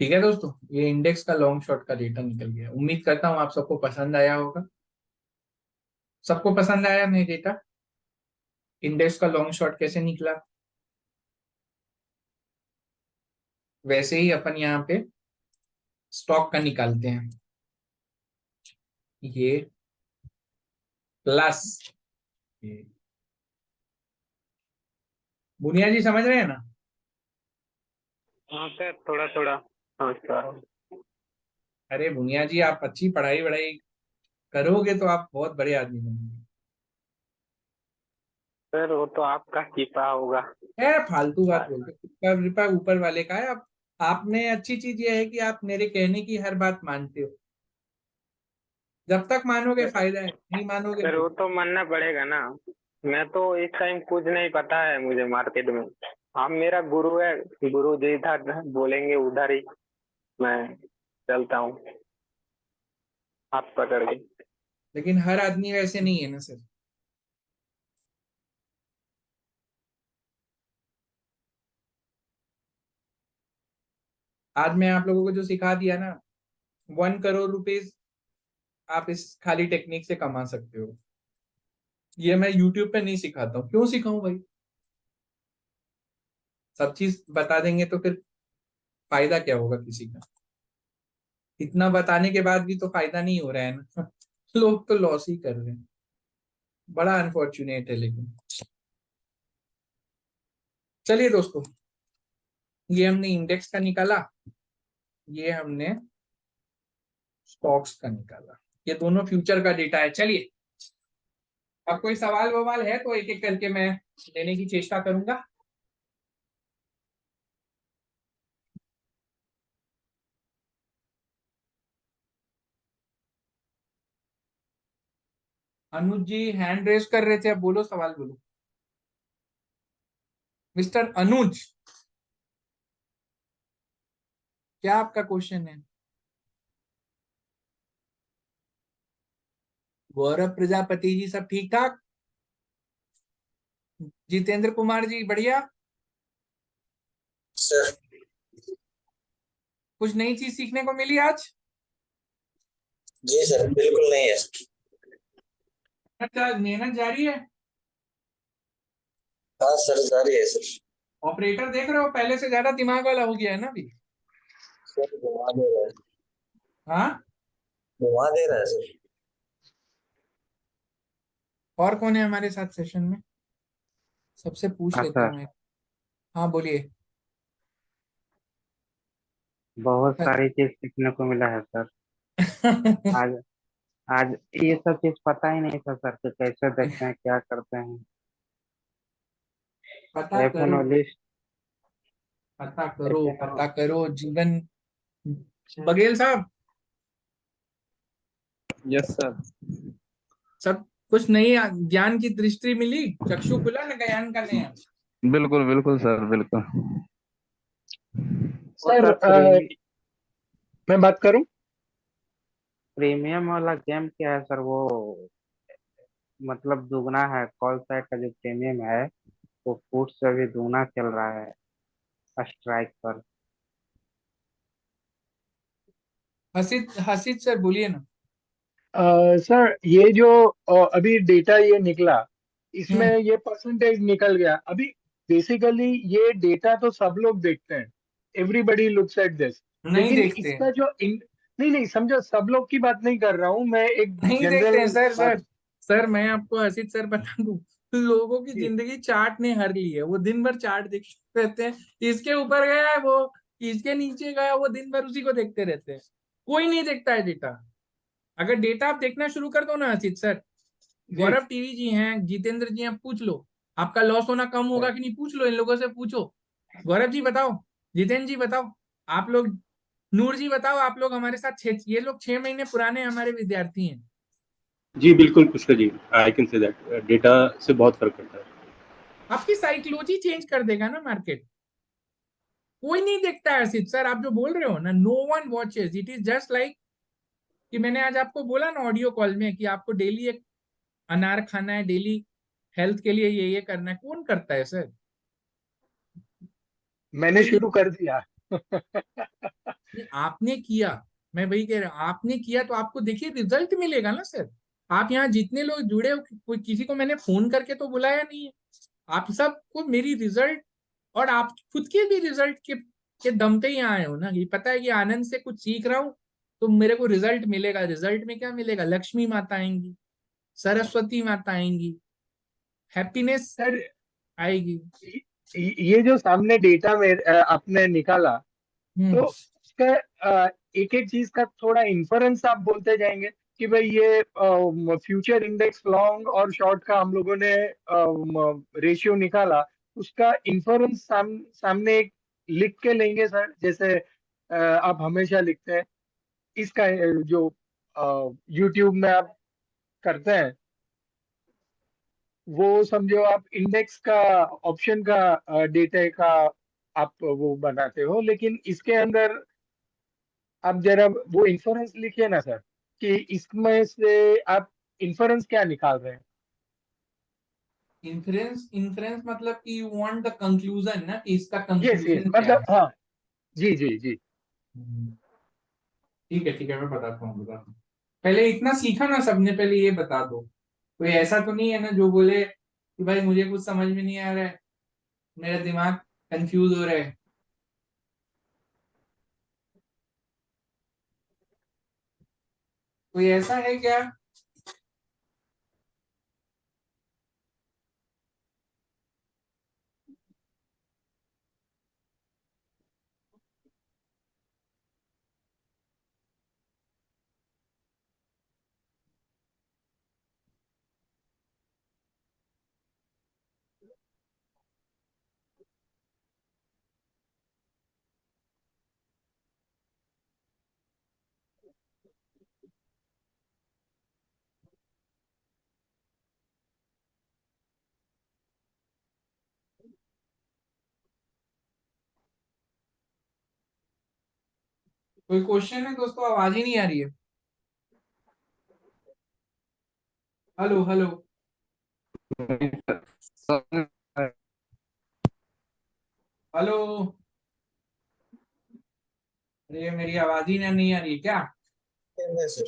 ठीक है दोस्तों, ये इंडेक्स का लॉन्ग शॉर्ट का डेटा निकल गया। उम्मीद करता हूँ आप सबको पसंद आया होगा। सबको पसंद आया नहीं डेटा, इंडेक्स का लॉन्ग शॉर्ट कैसे निकला। वैसे ही अपन यहाँ पे स्टॉक का निकालते हैं, ये प्लस ये। बुनिया जी समझ रहे हैं ना। हाँ सर, थोड़ा थोड़ा समझ पा रहा हूँ। अरे बुनिया जी, आप अच्छी पढ़ाई वढ़ाई करोगे तो आप बहुत बड़े आदमी बनेंगे। सर वो तो आपका कृपा होगा। फालतू बात बोलते, कृपा कृपा ऊपर वाले का है। आप, आप में अच्छी चीज ये है कि आप मेरे कहने की हर बात मानते हो। जब तक मानोगे फायदा है, नहीं मानोगे सर तो। वो तो मानना पड़ेगा ना। मैं तो इस टाइम कुछ नहीं पता है मुझे मार्केट में। आप मेरा गुरु है, गुरु जी इधर बोलेंगे उधर ही मैं चलता हूँ, हाथ पकड़ के। लेकिन हर आदमी वैसे नहीं है ना सर। आज मैं आप लोगों को जो सिखा दिया ना, 1 करोड़ रुपीज आप इस खाली टेक्निक से कमा सकते हो। ये मैं यूट्यूब पे नहीं सिखाता हूँ, क्यों सिखाऊं भाई। सब चीज बता देंगे तो फिर फायदा क्या होगा किसी का। इतना बताने के बाद भी तो फायदा नहीं हो रहा है ना। लोग तो लॉस ही कर रहे हैं। बड़ा अनफॉर्चुनेट है लेकिन। चलिए दोस्तों, ये हमने इंडेक्स का निकाला, ये हमने स्टॉक्स का निकाला। ये दोनों फ्यूचर का डेटा है। चलिए, अब कोई सवाल ववाल है तो एक एक करके मैं लेने की चेष्टा करूंगा। अनुज जी हैंड रेज कर रहे थे, अब बोलो, सवाल बोलो। मिस्टर अनुज, क्या आपका क्वेश्चन है। गौरव प्रजापति जी सब ठीक ठाक। जितेंद्र कुमार जी बढ़िया। सर। कुछ नई चीज सीखने को मिली आज। जी सर, बिल्कुल नहीं है। अच्छा, मेहनत जारी है। हाँ सर, जारी है सर। ऑपरेटर देख रहे हो, पहले से ज्यादा दिमाग वाला हो गया है ना अभी। सर घुमा दे रहा है, हाँ, घुमा दे रहा है सर। और कौन है हमारे साथ सेशन में? सबसे पूछ हाँ लेता सर, हूँ एक। हाँ बोलिए। बहुत सारी चीज सीखने को मिला है सर। आज आज ये सब चीज पता ही नहीं था सर कि कैसे देखते हैं, क्या करते हैं। पता एफ करो, लिस्ट। पता करो, पता करो जीवन। बघेल साहब, यस सर। सब कुछ नई ज्ञान की दृष्टि मिली, चक्षु खुला ना ज्ञान का नया। बिल्कुल बिल्कुल सर, बिल्कुल। वो सर सर मैं बात करूं? प्रीमियम वाला गेम क्या है सर? वो मतलब दुगना है, कॉल साइड का जो प्रीमियम है वो फुट से भी दुगना चल रहा है स्ट्राइक पर। हसीद हसीद सर बोलिए ना। सर ये जो अभी डेटा ये निकला, इसमें हम्म। ये परसेंटेज निकल गया अभी। बेसिकली ये डेटा तो सब लोग देखते हैं, एवरीबडी लुक्स एट दिस। नहीं लेकिन देखते हैं, इसका जो नहीं नहीं समझो, सब लोग की बात नहीं कर रहा हूं मैं, एक नहीं देखते हैं जनरल सर। बात। सर मैं आपको हसीद सर बता दूं, लोगों की जी जिंदगी चार्ट ने हर ली है। वो दिन भर चार्ट देखते रहते हैं, इसके ऊपर गया है वो, इसके नीचे गया वो, दिन भर उसी को देखते रहते हैं। कोई नहीं देखता है डेटा। अगर डेटा आप देखना शुरू कर दो ना हसीद सर, जी गौरव टीवी जी हैं, जितेंद्र जी हैं, पूछ लो आपका लॉस होना कम होगा कि नहीं, पूछ लो इन लोगों से पूछो। गौरव जी बताओ, जितेंद्र जी बताओ, आप लोग, नूर जी बताओ, आप लोग हमारे साथ ये लोग 6 महीने पुराने हमारे विद्यार्थी हैं। जी बिल्कुल Pushkar ji, I can say that data से बहुत फर्क पड़ता है। आपकी साइकोलॉजी चेंज कर देगा ना मार्केट। कोई नहीं देखता है सिर्फ सर, आप जो बोल रहे हो ना, no one watches. It is just like कि मैंने आज आपको बोला ना ऑडियो कॉल में कि आपको डेली एक अनार खाना है, डेली हेल्थ के लिए ये करना है। कौन करता है सर? मैंने कोई नहीं। शुरू कर दिया। नहीं, आपने किया, मैं वही कह रहा हूँ, आपने किया तो आपको देखिए रिजल्ट मिलेगा ना सर। आप यहाँ जितने लोग जुड़े हो, कोई किसी को मैंने फोन करके तो बुलाया नहीं है। आप सबको मेरी रिजल्ट और आप खुद के भी रिजल्ट के दम पे ही आए हो ना, ये पता है कि आनंद से कुछ सीख रहा हूँ तो मेरे को रिजल्ट मिलेगा। रिजल्ट में क्या मिलेगा? लक्ष्मी माता आएंगी, सरस्वती माता आएंगी, हैप्पीनेस सर आएगी। ये जो सामने डेटा में आपने निकाला, तो हम्म। उसका एक एक चीज का थोड़ा इन्फरेंस आप बोलते जाएंगे कि भाई ये फ्यूचर इंडेक्स लॉन्ग और शॉर्ट का हम लोगों ने रेशियो निकाला, उसका इन्फरेंस सामने एक लिख के लेंगे सर, जैसे आप हमेशा लिखते हैं। इसका जो यूट्यूब में आप करते हैं, वो समझो आप इंडेक्स का, ऑप्शन का डेटा का आप वो बनाते हो, लेकिन इसके अंदर आप जरा वो इंफरेंस लिखिए ना सर, कि इसमें से आप इंफरेंस क्या निकाल रहे हैं। इन्फ्लुएंस, इन्फ्लुएंस मतलब कि यू वांट द कंक्लूजन ना, कि इसका यस यस, कंक्लूजन क्या मतलब है। हाँ। जी जी जी। हम्म, ठीक है, मैं बताता हूँ। पहले इतना सीखा ना सबने, पहले ये बता दो। कोई ऐसा तो नहीं है ना जो बोले कि भाई मुझे कुछ समझ में नहीं आ रहा है, मेरा दिमाग कंफ्यूज हो रहा है। कोई ऐसा है क्या? कोई क्वेश्चन है दोस्तों? आवाज ही नहीं आ रही है। Hello hello. हेलो। अरे मेरी आवाज ही नहीं आ रही है क्या? सर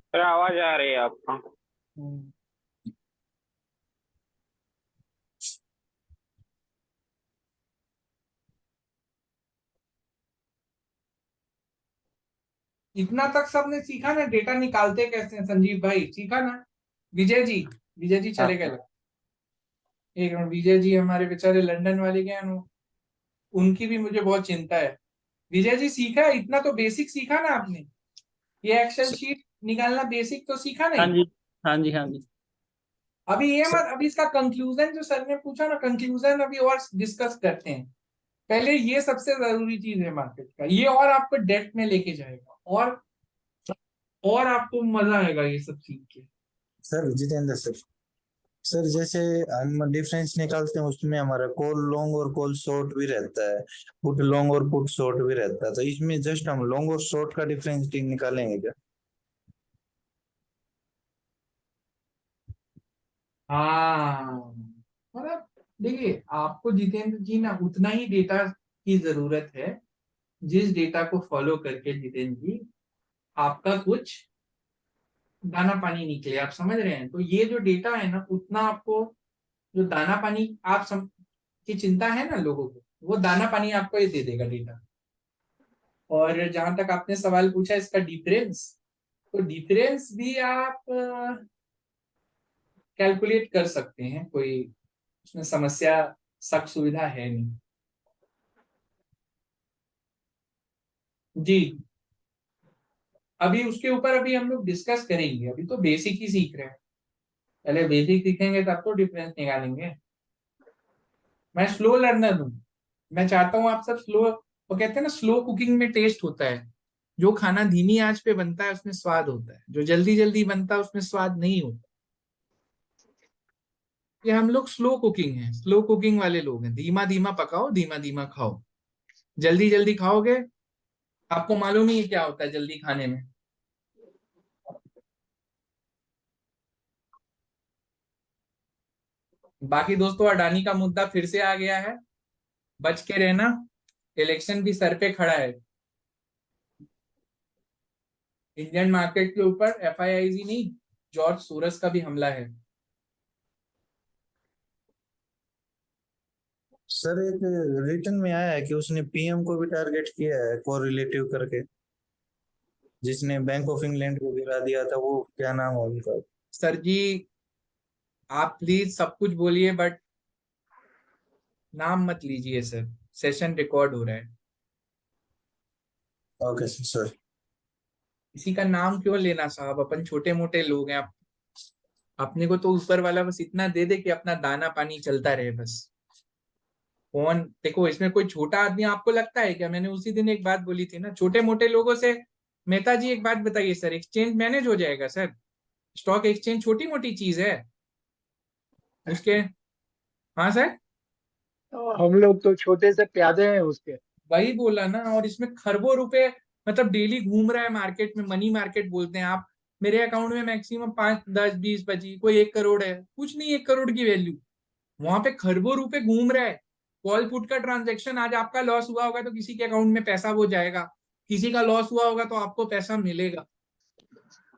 सर आवाज आ रही है आपका। हम्म। इतना तक सबने सीखा ना, डेटा निकालते कैसे हैं संजीव भाई, सीखा ना। विजय जी, विजय जी हाँ चले सर। गए। एक मिनट, विजय जी हमारे बेचारे लंदन वाले गए हैं, उनकी भी मुझे बहुत चिंता है। विजय जी सीखा, इतना तो बेसिक सीखा ना आपने, ये एक्सेल शीट निकालना बेसिक तो सीखा हाँ नहीं। जी, हाँ जी, हाँ जी। अभी ये सर मत, अभी इसका कंक्लूजन जो सर ने पूछा ना, कंक्लूजन अभी और डिस्कस करते हैं। पहले ये सबसे जरूरी चीज है मार्केट का, ये और आपको डेप्थ में लेके जाएगा, और आपको मजा आएगा ये सब सीख के। सर जितेंद्र सर, सर जैसे हम डिफरेंस निकालते हैं उसमें हमारा कॉल लॉन्ग और कॉल शॉर्ट भी रहता है, पुट लॉन्ग और पुट शॉर्ट भी रहता है, तो इसमें जस्ट हम लॉन्ग और शॉर्ट का डिफरेंस निकालेंगे क्या? हाँ, मतलब देखिए, आपको जितेंद्र जी ना उतना ही डेटा की जरूरत है, जिस डेटा को फॉलो करके जितेंद्र जी आपका कुछ दाना पानी निकले, आप समझ रहे हैं। तो ये जो डेटा है ना, उतना आपको जो दाना पानी की चिंता है ना लोगों को, वो दाना पानी आपको ये दे देगा डेटा। और जहां तक आपने सवाल पूछा इसका डिफरेंस, तो डिफरेंस भी आप कैलकुलेट कर सकते हैं, कोई उसमें समस्या, सख्त सुविधा है नहीं। जी, अभी उसके ऊपर अभी हम लोग डिस्कस करेंगे, अभी तो बेसिक ही सीख रहे हैं। पहले बेसिक सीखेंगे तब तो डिफरेंस निकालेंगे। मैं स्लो लर्नर हूँ, मैं चाहता हूँ आप सब स्लो, वो कहते हैं ना स्लो कुकिंग में टेस्ट होता है। जो खाना धीमी आंच पे बनता है उसमें स्वाद होता है, जो जल्दी जल्दी बनता है उसमें स्वाद नहीं होता। ये हम लोग स्लो कुकिंग है, स्लो कुकिंग वाले लोग हैं, धीमा धीमा पकाओ, धीमा धीमा खाओ। जल्दी जल्दी खाओगे, आपको मालूम ही है क्या होता है जल्दी खाने में। बाकी दोस्तों, अडानी का मुद्दा फिर से आ गया है, बच के रहना, इलेक्शन भी सर पे खड़ा है। इंडियन मार्केट के ऊपर एफआईआईजी नहीं, जॉर्ज सोरस का भी हमला है। सर एक रिटर्न में आया है कि उसने पीएम को भी टारगेट किया है कोरिलेटिव करके, जिसने बैंक ऑफ इंग्लैंड को गिरा दिया था, वो क्या नाम है उनका? सर जी, आप प्लीज सब कुछ बोलिए, बट नाम मत लीजिए सर, सेशन रिकॉर्ड हो रहा है। Okay sir. किसी का नाम क्यों लेना साहब, अपन छोटे मोटे लोग हैं। अपने को तो ऊपर वाला बस इतना दे दे कि अपना दाना पानी चलता रहे बस। कौन देखो इसमें कोई छोटा आदमी आपको लगता है क्या? मैंने उसी दिन एक बात बोली थी ना, छोटे मोटे लोगों से। मेहता जी एक बात बताइए सर, एक्सचेंज मैनेज हो जाएगा सर? स्टॉक एक्सचेंज छोटी मोटी चीज है उसके। हाँ सर, तो हम लोग तो छोटे से प्यादे हैं उसके। वही बोला ना। और इसमें खरबों रुपए मतलब डेली घूम रहा है मार्केट में, मनी मार्केट बोलते हैं आप। मेरे अकाउंट में मैक्सिमम 5 10 20 25, कोई 1 करोड़ है, कुछ नहीं, 1 करोड़ की वैल्यू। वहां पे खरबों रुपए घूम रहा है। कॉल पुट का ट्रांजैक्शन, आज आपका लॉस हुआ होगा तो किसी के अकाउंट में पैसा वो जाएगा, किसी का लॉस हुआ होगा तो आपको पैसा मिलेगा।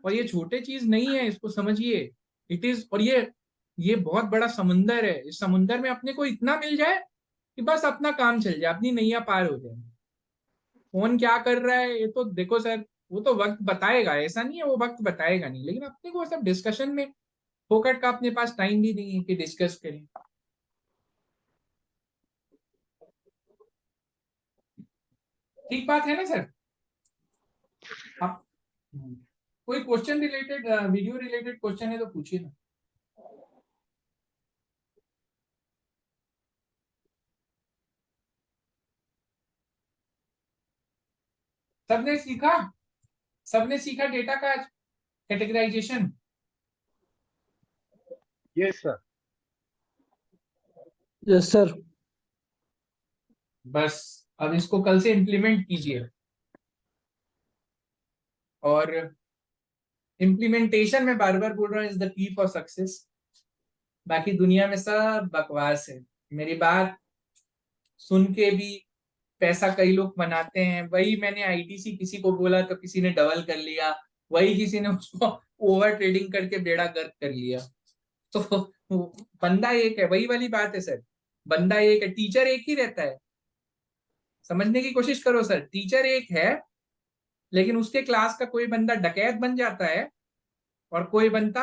और ये छोटे चीज नहीं है, इसको समझिए। इट इज, और ये बहुत बड़ा समुंदर है, इस समुंदर में अपने को इतना मिल जाए कि बस अपना काम चल जाए, अपनी नैया पार हो जाए। कौन क्या कर रहा है ये तो देखो सर, वो तो वक्त बताएगा, ऐसा नहीं है वो वक्त बताएगा नहीं, लेकिन अपने को सब डिस्कशन में फोकट का अपने पास टाइम भी नहीं है कि डिस्कस करें। ठीक बात है ना सर? आप कोई question related, video related question है तो पूछिए ना। सबने सीखा, सबने सीखा डेटा का categorization. Yes sir. Yes sir. बस अब इसको कल से इम्प्लीमेंट कीजिए, और इम्प्लीमेंटेशन में बार बार बोल रहा हूँ, is the key for success. बाकी दुनिया में सब बकवास है। मेरी बात सुन के भी पैसा कई लोग बनाते हैं, वही मैंने आईटीसी किसी को बोला तो किसी ने डबल कर लिया, वही किसी ने उसको ओवर ट्रेडिंग करके बेड़ा गर्क कर लिया। तो बंदा एक है, वही वाली बात है सर, बंदा एक है, टीचर एक ही रहता है। समझने की कोशिश करो सर, टीचर एक है, लेकिन उसके क्लास का कोई बंदा डकैत बन जाता है, और कोई बनता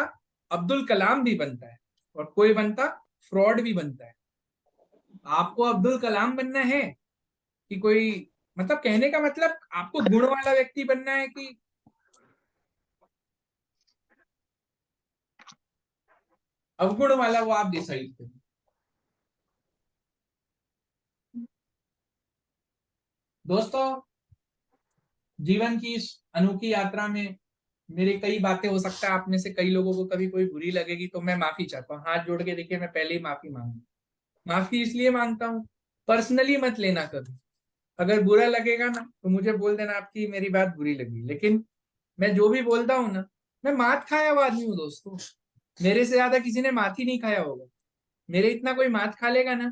अब्दुल कलाम भी बनता है, और कोई बनता फ्रॉड भी बनता है। आपको अब्दुल कलाम बनना है कि कोई, मतलब कहने का मतलब आपको गुण वाला व्यक्ति बनना है कि अवगुण वाला, वो आप डिसाइड करें। दोस्तों, जीवन की इस अनोखी यात्रा में मेरी कई बातें, हो सकता है आप में से कई लोगों को कभी कोई बुरी लगेगी, तो मैं माफी चाहता हूँ। हाथ जोड़ के देखिए, मैं पहले ही माफी मांगू। माफी इसलिए मांगता हूँ, पर्सनली मत लेना कभी। अगर बुरा लगेगा ना तो मुझे बोल देना आपकी मेरी बात बुरी लगी, लेकिन मैं जो भी बोलता हूँ ना, मैं मात खाया हुआ आदमी हूँ दोस्तों। मेरे से ज्यादा किसी ने मात ही नहीं खाया होगा। मेरे इतना कोई मात खा लेगा ना।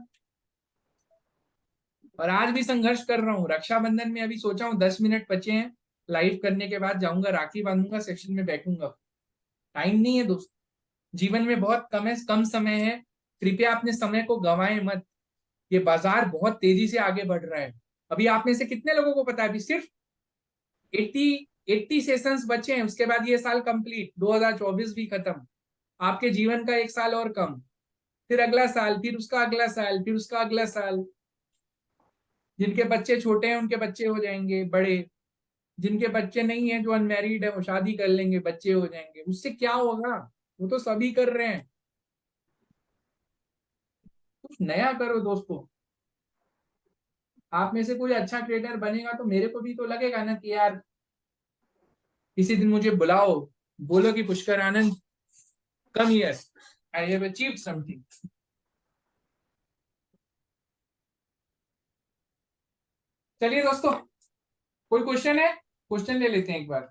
और आज भी संघर्ष कर रहा हूँ। रक्षाबंधन में अभी सोचा हूँ 10 मिनट बचे हैं, लाइव करने के बाद जाऊंगा, राखी बांधूंगा, सेक्शन में बैठूंगा। टाइम नहीं है दोस्त, जीवन में बहुत कम समय है। कृपया अपने समय को गंवाएं मत। ये बाजार बहुत तेजी से आगे बढ़ रहा है। अभी आप में से कितने लोगों को पता है, अभी सिर्फ 80 सेशंस बचे हैं, उसके बाद ये साल कंप्लीट, 2024 भी खत्म। आपके जीवन का एक साल और कम, फिर अगला साल, फिर उसका अगला साल, फिर उसका अगला साल। जिनके बच्चे छोटे हैं उनके बच्चे हो जाएंगे बड़े, जिनके बच्चे नहीं है, जो अनमैरिड है, वो शादी कर लेंगे, बच्चे हो जाएंगे। उससे क्या होगा? वो तो सभी कर रहे हैं। कुछ नया करो दोस्तों। आप में से कोई अच्छा क्रिएटर बनेगा तो मेरे को भी तो लगेगा ना कि यार किसी दिन मुझे बुलाओ, बोलो कि Pushkar Anand, come here, I have achieved something. चलिए दोस्तों, कोई क्वेश्चन है? क्वेश्चन ले लेते हैं एक बार।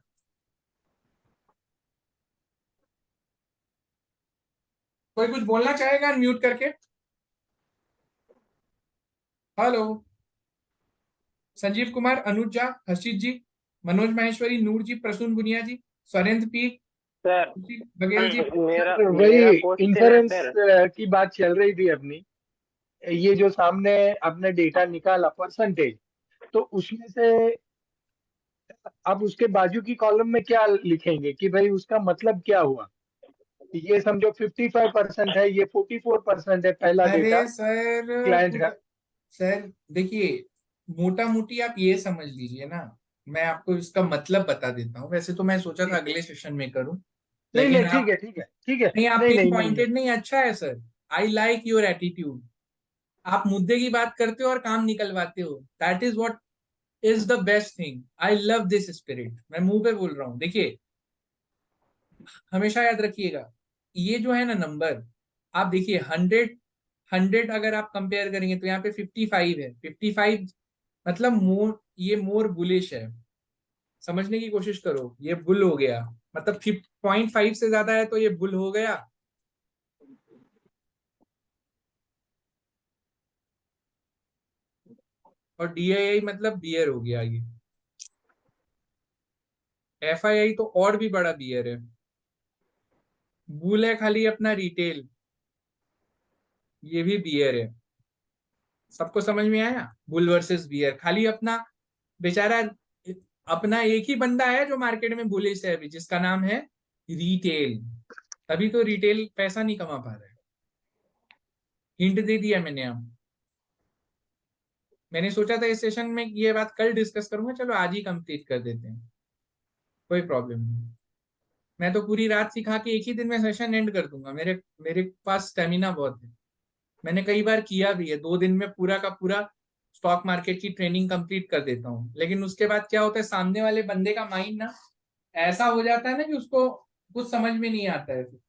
कोई कुछ बोलना चाहेगा म्यूट करके? हेलो। संजीव कुमार, अनुज झा, हर्षित जी, मनोज माहेश्वरी, नूर जी, प्रसून गुनिया जी, सुरेंद्र पी, सर बघेल जी। मेरा सर मेरा वही क्वेश्चन है इंफरेंस सर। की बात चल रही थी अपनी। ये जो सामने आपने डेटा निकाला परसेंटेज, तो उसमें से आप उसके बाजू की कॉलम में क्या लिखेंगे कि भाई उसका मतलब क्या हुआ? ये समझो 55% है, ये 44% है, पहला डेटा अरे सर, क्लाइंट का। सर देखिए, मोटा मोटी आप ये समझ लीजिए ना। मैं आपको इसका मतलब बता देता हूँ। वैसे तो मैं सोचा था ठीक। अगले सेशन में करूं, नहीं नहीं, लेकिन ठीक आप, है ठीक है ठीक है। नहीं, आप नहीं पिन नहीं नहीं नहीं। पॉइंटेड नहीं, अच्छा है sir. I like your attitude. आप मुद्दे की बात करते हो और काम निकलवाते हो। That is what is the best thing. I love this spirit. मैं मुंह पे बोल रहा हूँ। देखिए, हमेशा याद रखिएगा, ये जो है ना नंबर, आप देखिए 100 अगर आप कंपेयर करेंगे तो यहाँ पे 55 है। 55 मतलब मोर, ये मोर बुलिश है। समझने की कोशिश करो, ये बुल हो गया, मतलब 0.5 से ज्यादा है तो ये बुल हो गया। और DII मतलब बियर हो गया। ये FII तो और भी बड़ा बियर है। बुल है खाली अपना रिटेल, ये भी बियर है। सबको समझ में आया? बुल वर्सेस बियर, खाली अपना बेचारा, अपना एक ही बंदा है जो मार्केट में बुलिश है अभी, जिसका नाम है रिटेल। तभी तो रिटेल पैसा नहीं कमा पा रहा है। हिंट दे दिया मैंने। अब मैंने सोचा था इस सेशन में ये बात कल डिस्कस करूंगा, चलो आज ही कंप्लीट कर देते हैं, कोई प्रॉब्लम नहीं। मैं तो पूरी रात सिखा के एक ही दिन में सेशन एंड कर दूंगा। मेरे मेरे पास स्टेमिना बहुत है। मैंने कई बार किया भी है, 2 दिन में पूरा का पूरा स्टॉक मार्केट की ट्रेनिंग कंप्लीट कर देता हूँ। लेकिन उसके बाद क्या होता है, सामने वाले बंदे का माइंड ना ऐसा हो जाता है ना कि उसको कुछ समझ में नहीं आता है फिर।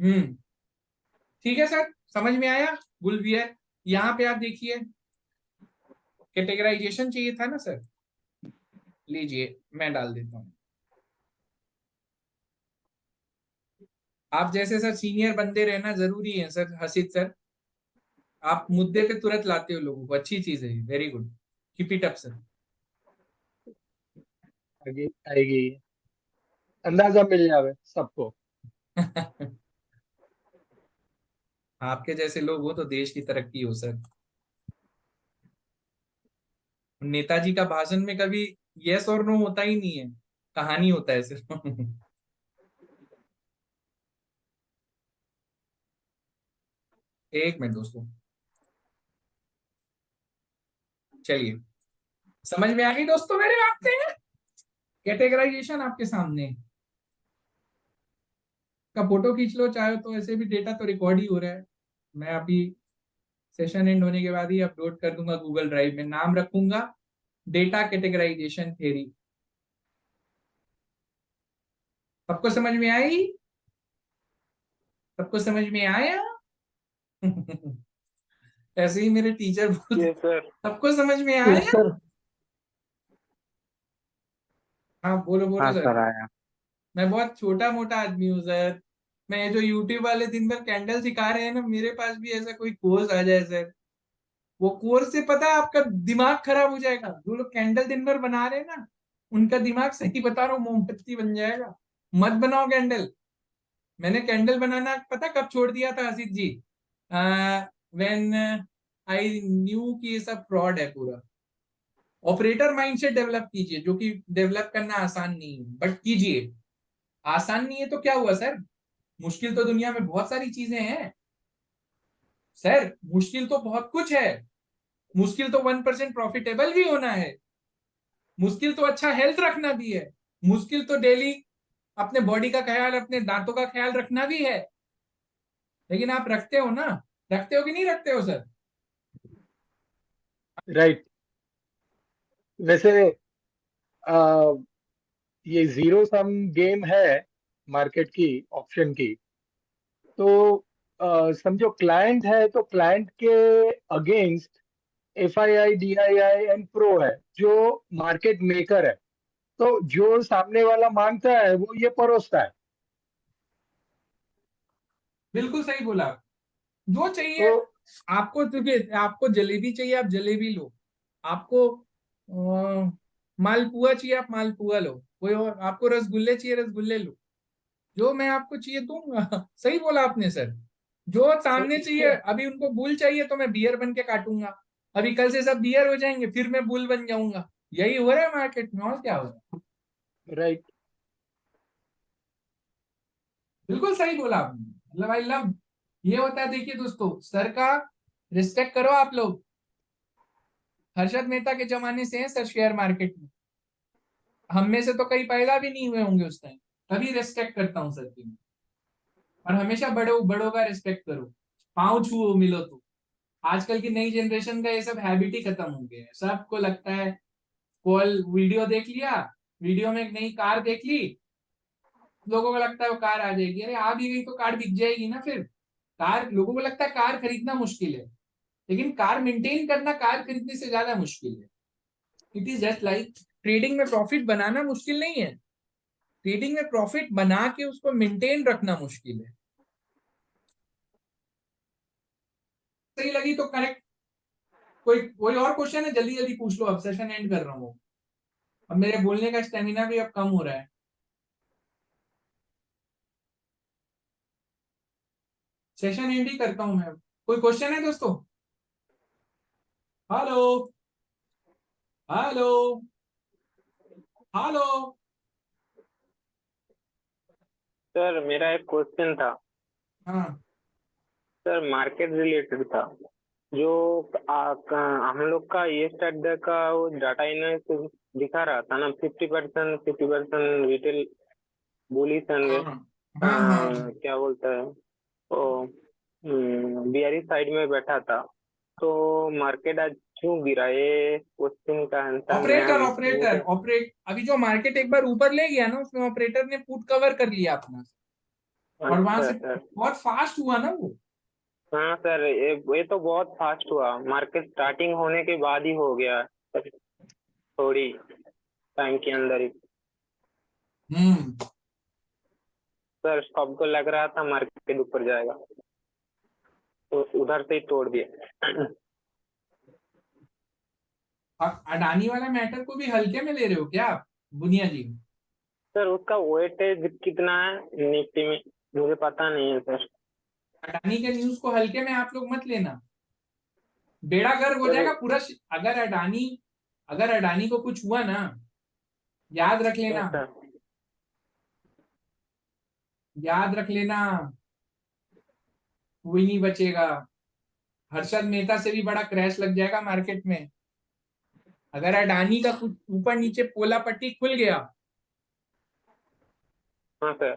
हम्म। ठीक है सर, समझ में आया? Bull bear. यहाँ पे आप देखिए, कैटेगराइजेशन चाहिए था ना सर, लीजिए मैं डाल देता हूँ। आप जैसे सर सीनियर बंदे रहना जरूरी है सर, हसीद सर। आप मुद्दे पे तुरंत लाते हो लोगों को, अच्छी चीज है, very good, keep it up sir. आगे आएगी, अंदाजा मिल जावे सबको। आपके जैसे लोग हो तो देश की तरक्की हो सर। नेताजी का भाषण में कभी यस और नो होता ही नहीं है, कहानी होता है सिर्फ। एक मिनट दोस्तों, चलिए समझ में आ गई दोस्तों मेरी बातें। कैटेगराइजेशन आपके सामने का फोटो खींच लो चाहे तो, ऐसे भी डेटा तो रिकॉर्ड ही हो रहा है। मैं अभी सेशन एंड होने के बाद ही अपलोड कर दूंगा गूगल ड्राइव में, नाम रखूंगा डेटा कैटेगराइजेशन थ्योरी। सबको समझ में आई? सबको समझ में आया? ऐसे ही मेरे टीचर बोलते, ये सर। सबको समझ में यस आया? सर। हाँ बोलो बोलो हाँ सर। सर आया। मैं बहुत छोटा मोटा आदमी हूँ सर। मैं जो यूट्यूब वाले दिन भर कैंडल सिखा रहे हैं ना, मेरे पास भी ऐसा कोई कोर्स आ जाए सर, वो कोर्स से पता है आपका दिमाग खराब हो जाएगा। जो लोग कैंडल दिन भर बना रहे हैं ना, उनका दिमाग, सही बता रहा हूँ, मोमबत्ती बन जाएगा। मत बनाओ कैंडल। मैंने कैंडल बनाना पता कब छोड़ दिया था हसीद जी? व्हेन आई न्यू कि ये सब फ्रॉड है पूरा। ऑपरेटर माइंडसेट डेवलप कीजिए, जो कि डेवलप करना आसान नहीं है, बट कीजिए। आसान नहीं है तो क्या हुआ सर? मुश्किल तो दुनिया में बहुत सारी चीजें हैं सर, मुश्किल तो बहुत कुछ है। मुश्किल तो 1% प्रॉफिटेबल भी होना है। मुश्किल तो अच्छा हेल्थ रखना भी है। मुश्किल तो डेली अपने बॉडी का ख्याल, अपने दांतों का ख्याल रखना भी है। लेकिन आप रखते हो ना? रखते हो कि नहीं रखते हो सर? राइट। वैसे आ, ये जीरो सम गेम है मार्केट की, ऑप्शन की। तो समझो क्लाइंट है तो क्लाइंट के against FII DII and pro है जो मार्केट मेकर है। तो जो सामने वाला मांगता है वो ये परोसता है। बिल्कुल सही बोला। जो चाहिए तो आपको, देखिए आपको जलेबी चाहिए आप जलेबी लो, आपको मालपुआ चाहिए आप मालपुआ लो, कोई और आपको रसगुल्ले चाहिए रसगुल्ले लो, जो मैं आपको चाहिए दूंगा। सही बोला आपने सर। जो तो सामने चाहिए, इसके अभी उनको बुल चाहिए तो मैं बियर बन के काटूंगा। अभी कल से सब बियर हो जाएंगे, फिर मैं बुल बन जाऊंगा। यही हो रहा है मार्केट में, और क्या हो रहा है? राइट। बिल्कुल सही बोला आपने, मतलब आई लव। ये होता है, देखिए दोस्तों, सर का रिस्पेक्ट करो आप लोग। हर्षद मेहता के जमाने से है सर शेयर मार्केट में। हम में से तो कई पैदा भी नहीं हुए होंगे उस टाइम, तभी रिस्पेक्ट करता हूँ सर की मैं। और हमेशा बड़ों बड़ों का रिस्पेक्ट करो, पाँव छुओ मिलो तो। आजकल की नई जनरेशन का ये सब हैबिट ही खत्म हो गया है। सबको लगता है कॉल वीडियो देख लिया, वीडियो में एक नई कार देख ली, लोगों को लगता है वो कार आ जाएगी। अरे आ भी गई तो कार बिक जाएगी ना फिर। कार, लोगों को लगता है कार खरीदना मुश्किल है, लेकिन कार मेंटेन करना कार खरीदने से ज्यादा मुश्किल है। It is just like trading में प्रॉफिट बनाना मुश्किल नहीं है, ट्रेडिंग में प्रॉफिट बना के उसको मेंटेन रखना मुश्किल है। सही लगी तो करेक्ट। कोई कोई और क्वेश्चन है? जल्दी जल्दी पूछ लो, अब सेशन एंड कर रहा हूँ। अब मेरे बोलने का स्टेमिना भी अब कम हो रहा है। सेशन एंड ही करता हूँ मैं। कोई क्वेश्चन है दोस्तों? Hello hello hello. सर मेरा एक क्वेश्चन था। हाँ सर मार्केट रिलेटेड था। जो हम लोग का ये स्टार्ट का वो डाटा एनालिसिस दिखा रहा था ना, 50% रिटेल बुलिश हाँ एंड हाँ हाँ। क्या बोलता है वो, बियरिश साइड में बैठा था। तो मार्केट आज क्यों गिरा? ये क्वेश्चन का आंसर मैं ऑपरेटर ऑपरेटर मुझे। ऑपरेट, अभी जो मार्केट एक बार ऊपर ले गया ना, उसमें ऑपरेटर ने पुट कवर कर लिया अपना, और वहां अच्छा से सर। बहुत फास्ट हुआ ना वो। हाँ सर, ये तो बहुत फास्ट हुआ, मार्केट स्टार्टिंग होने के बाद ही हो गया थोड़ी टाइम के अंदर ही। हम्म। सर सबको लग रहा था मार्केट ऊपर जाएगा, तो उधर से ही तोड़ दिया। अडानी वाला मैटर को भी हल्के में ले रहे हो क्या आप, बुनिया जी? सर उसका वेटेज कितना है निफ्टी में, मुझे पता नहीं है सर। अडानी के न्यूज को हल्के में आप लोग मत लेना, बेड़ा गर्क हो सर जाएगा पूरा। अगर अडानी को कुछ हुआ ना, याद रख यस लेना, सर। याद रख लेना, कोई नहीं बचेगा। हर्षद मेहता से भी बड़ा क्रैश लग जाएगा मार्केट में अगर अडानी का कुछ ऊपर नीचे पोला पट्टी खुल गया। हाँ सर।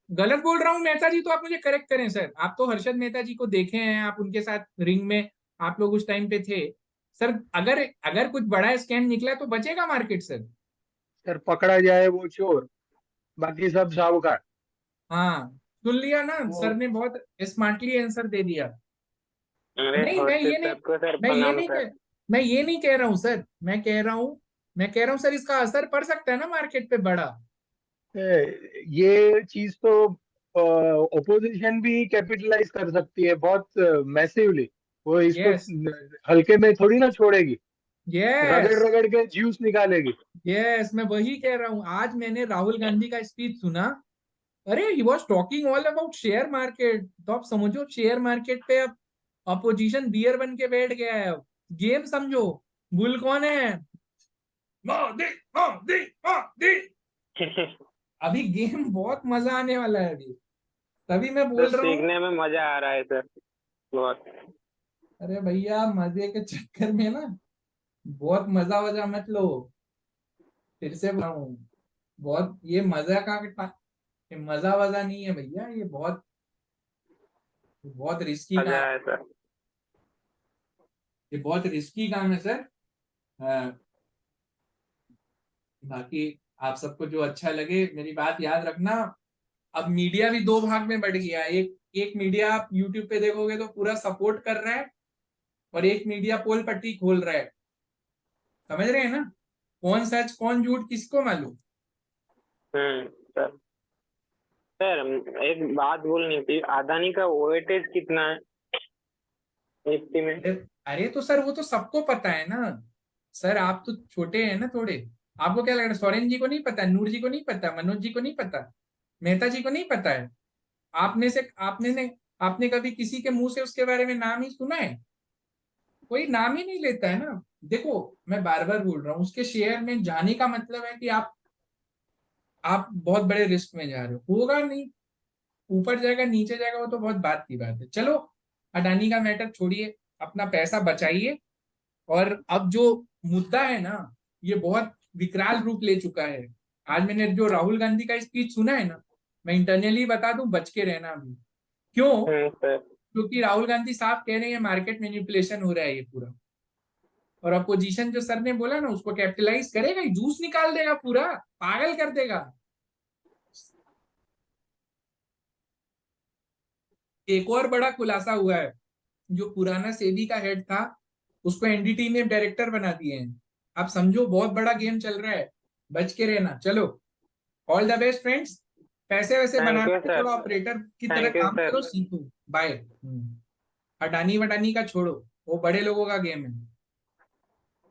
गलत बोल रहा हूँ मेहता जी तो आप मुझे करेक्ट करें सर। आप तो हर्षद मेहता जी को देखे हैं, आप उनके साथ रिंग में आप लोग उस टाइम पे थे सर। अगर अगर कुछ बड़ा स्कैम निकला तो बचेगा मार्केट सर। सर पकड़ा जाए वो चोर, बाकी सब साहूकार। हाँ, सुन लिया ना, वो सर ने बहुत स्मार्टली आंसर दे दिया। अरे नहीं मैं हर्षित ये नहीं सर को सर मैं ये प्रणाम नहीं सर। कह मैं ये नहीं कह रहा हूँ सर। मैं कह रहा हूँ सर, इसका असर पड़ सकता है ना मार्केट पे बड़ा। ये चीज तो ओपोजिशन भी कैपिटलाइज कर सकती है बहुत मैसिवली। वो इसको यस, हल्के में थोड़ी ना छोड़ेगी, रगड़ यस, रगड़ के जूस निकालेगी। यस, मैं वही कह रहा हूँ। आज मैंने राहुल गांधी का स्पीच सुना। अरे he was talking all about share market. तो आप समझो शेयर मार्केट पे अब अपोजिशन बियर बन के बैठ गया है। अब गेम समझो, बुल कौन है? मोदी, मोदी, मोदी। अभी गेम बहुत मजा आने वाला है अभी, तभी मैं तो बोल रहा हूँ। सीखने में मजा आ रहा है सर बहुत। अरे भैया मजे के चक्कर में ना बहुत मजा वजा मत लो। फिर से बोल रहा हूँ, बहुत ये मजा का ये मजा वजा नहीं है भैया। ये बहुत बहुत रिस्की मजा काम। है सर। ये बहुत रिस्की काम है सर। अ, बाकी आप सबको जो अच्छा लगे मेरी बात याद रखना। अब मीडिया भी दो भाग में बढ़ गया है। एक एक मीडिया आप यूट्यूब पे देखोगे तो पूरा सपोर्ट कर रहा है, और एक मीडिया पोल पट्टी खोल रहा है। समझ रहे हैं ना? कौन सच कौन झूठ किसको मालूम। सर। सर एक बात बोलनी थी, अदानी का वेटेज कितना है निफ्टी में? अरे अरे तो सर वो तो सबको पता है ना। सर आप तो छोटे हैं ना थोड़े। आपको क्या लग रहा है सोरेन जी को नहीं पता, नूर जी को नहीं पता, मनोज जी को नहीं पता, मेहता जी को नहीं पता है? आपने कभी किसी के मुंह से उसके बारे में नाम ही सुना है? कोई नाम ही नहीं लेता है ना। देखो, मैं बार बार बोल रहा हूँ, उसके शेयर में जाने का मतलब है कि आप बहुत बड़े रिस्क में जा रहे हो। होगा नहीं, ऊपर जाएगा नीचे जाएगा वो तो बहुत बात की बात है। चलो, अडानी का मैटर छोड़िए, अपना पैसा बचाइए। और अब जो मुद्दा है ना, ये बहुत विकराल रूप ले चुका है। आज मैंने जो राहुल गांधी का स्पीच सुना है ना, मैं इंटरनली बता दूं, बच के रहना अभी। क्यों? सर। क्योंकि राहुल गांधी साफ कह रहे हैं मार्केट मैनिपुलेशन हो रहा है ये पूरा। और अपोजिशन जो सर ने बोला ना, उसको कैपिटलाइज करेगा, जूस निकाल देगा, पूरा पागल कर देगा। एक और बड़ा खुलासा हुआ है, जो पुराना सेबी का हेड था उसको एनडीटी ने डायरेक्टर बना दिए हैं। आप समझो बहुत बड़ा गेम चल रहा है, बच के रहना। चलो, ऑल द बेस्ट फ्रेंड्स। पैसे वैसे थैंक बनाना यू है, सर। थोड़ा ऑपरेटर की तरह थैंक यू काम सर। करो, सीखो। बाय। अडानी वडानी का छोड़ो, वो बड़े लोगों का गेम है।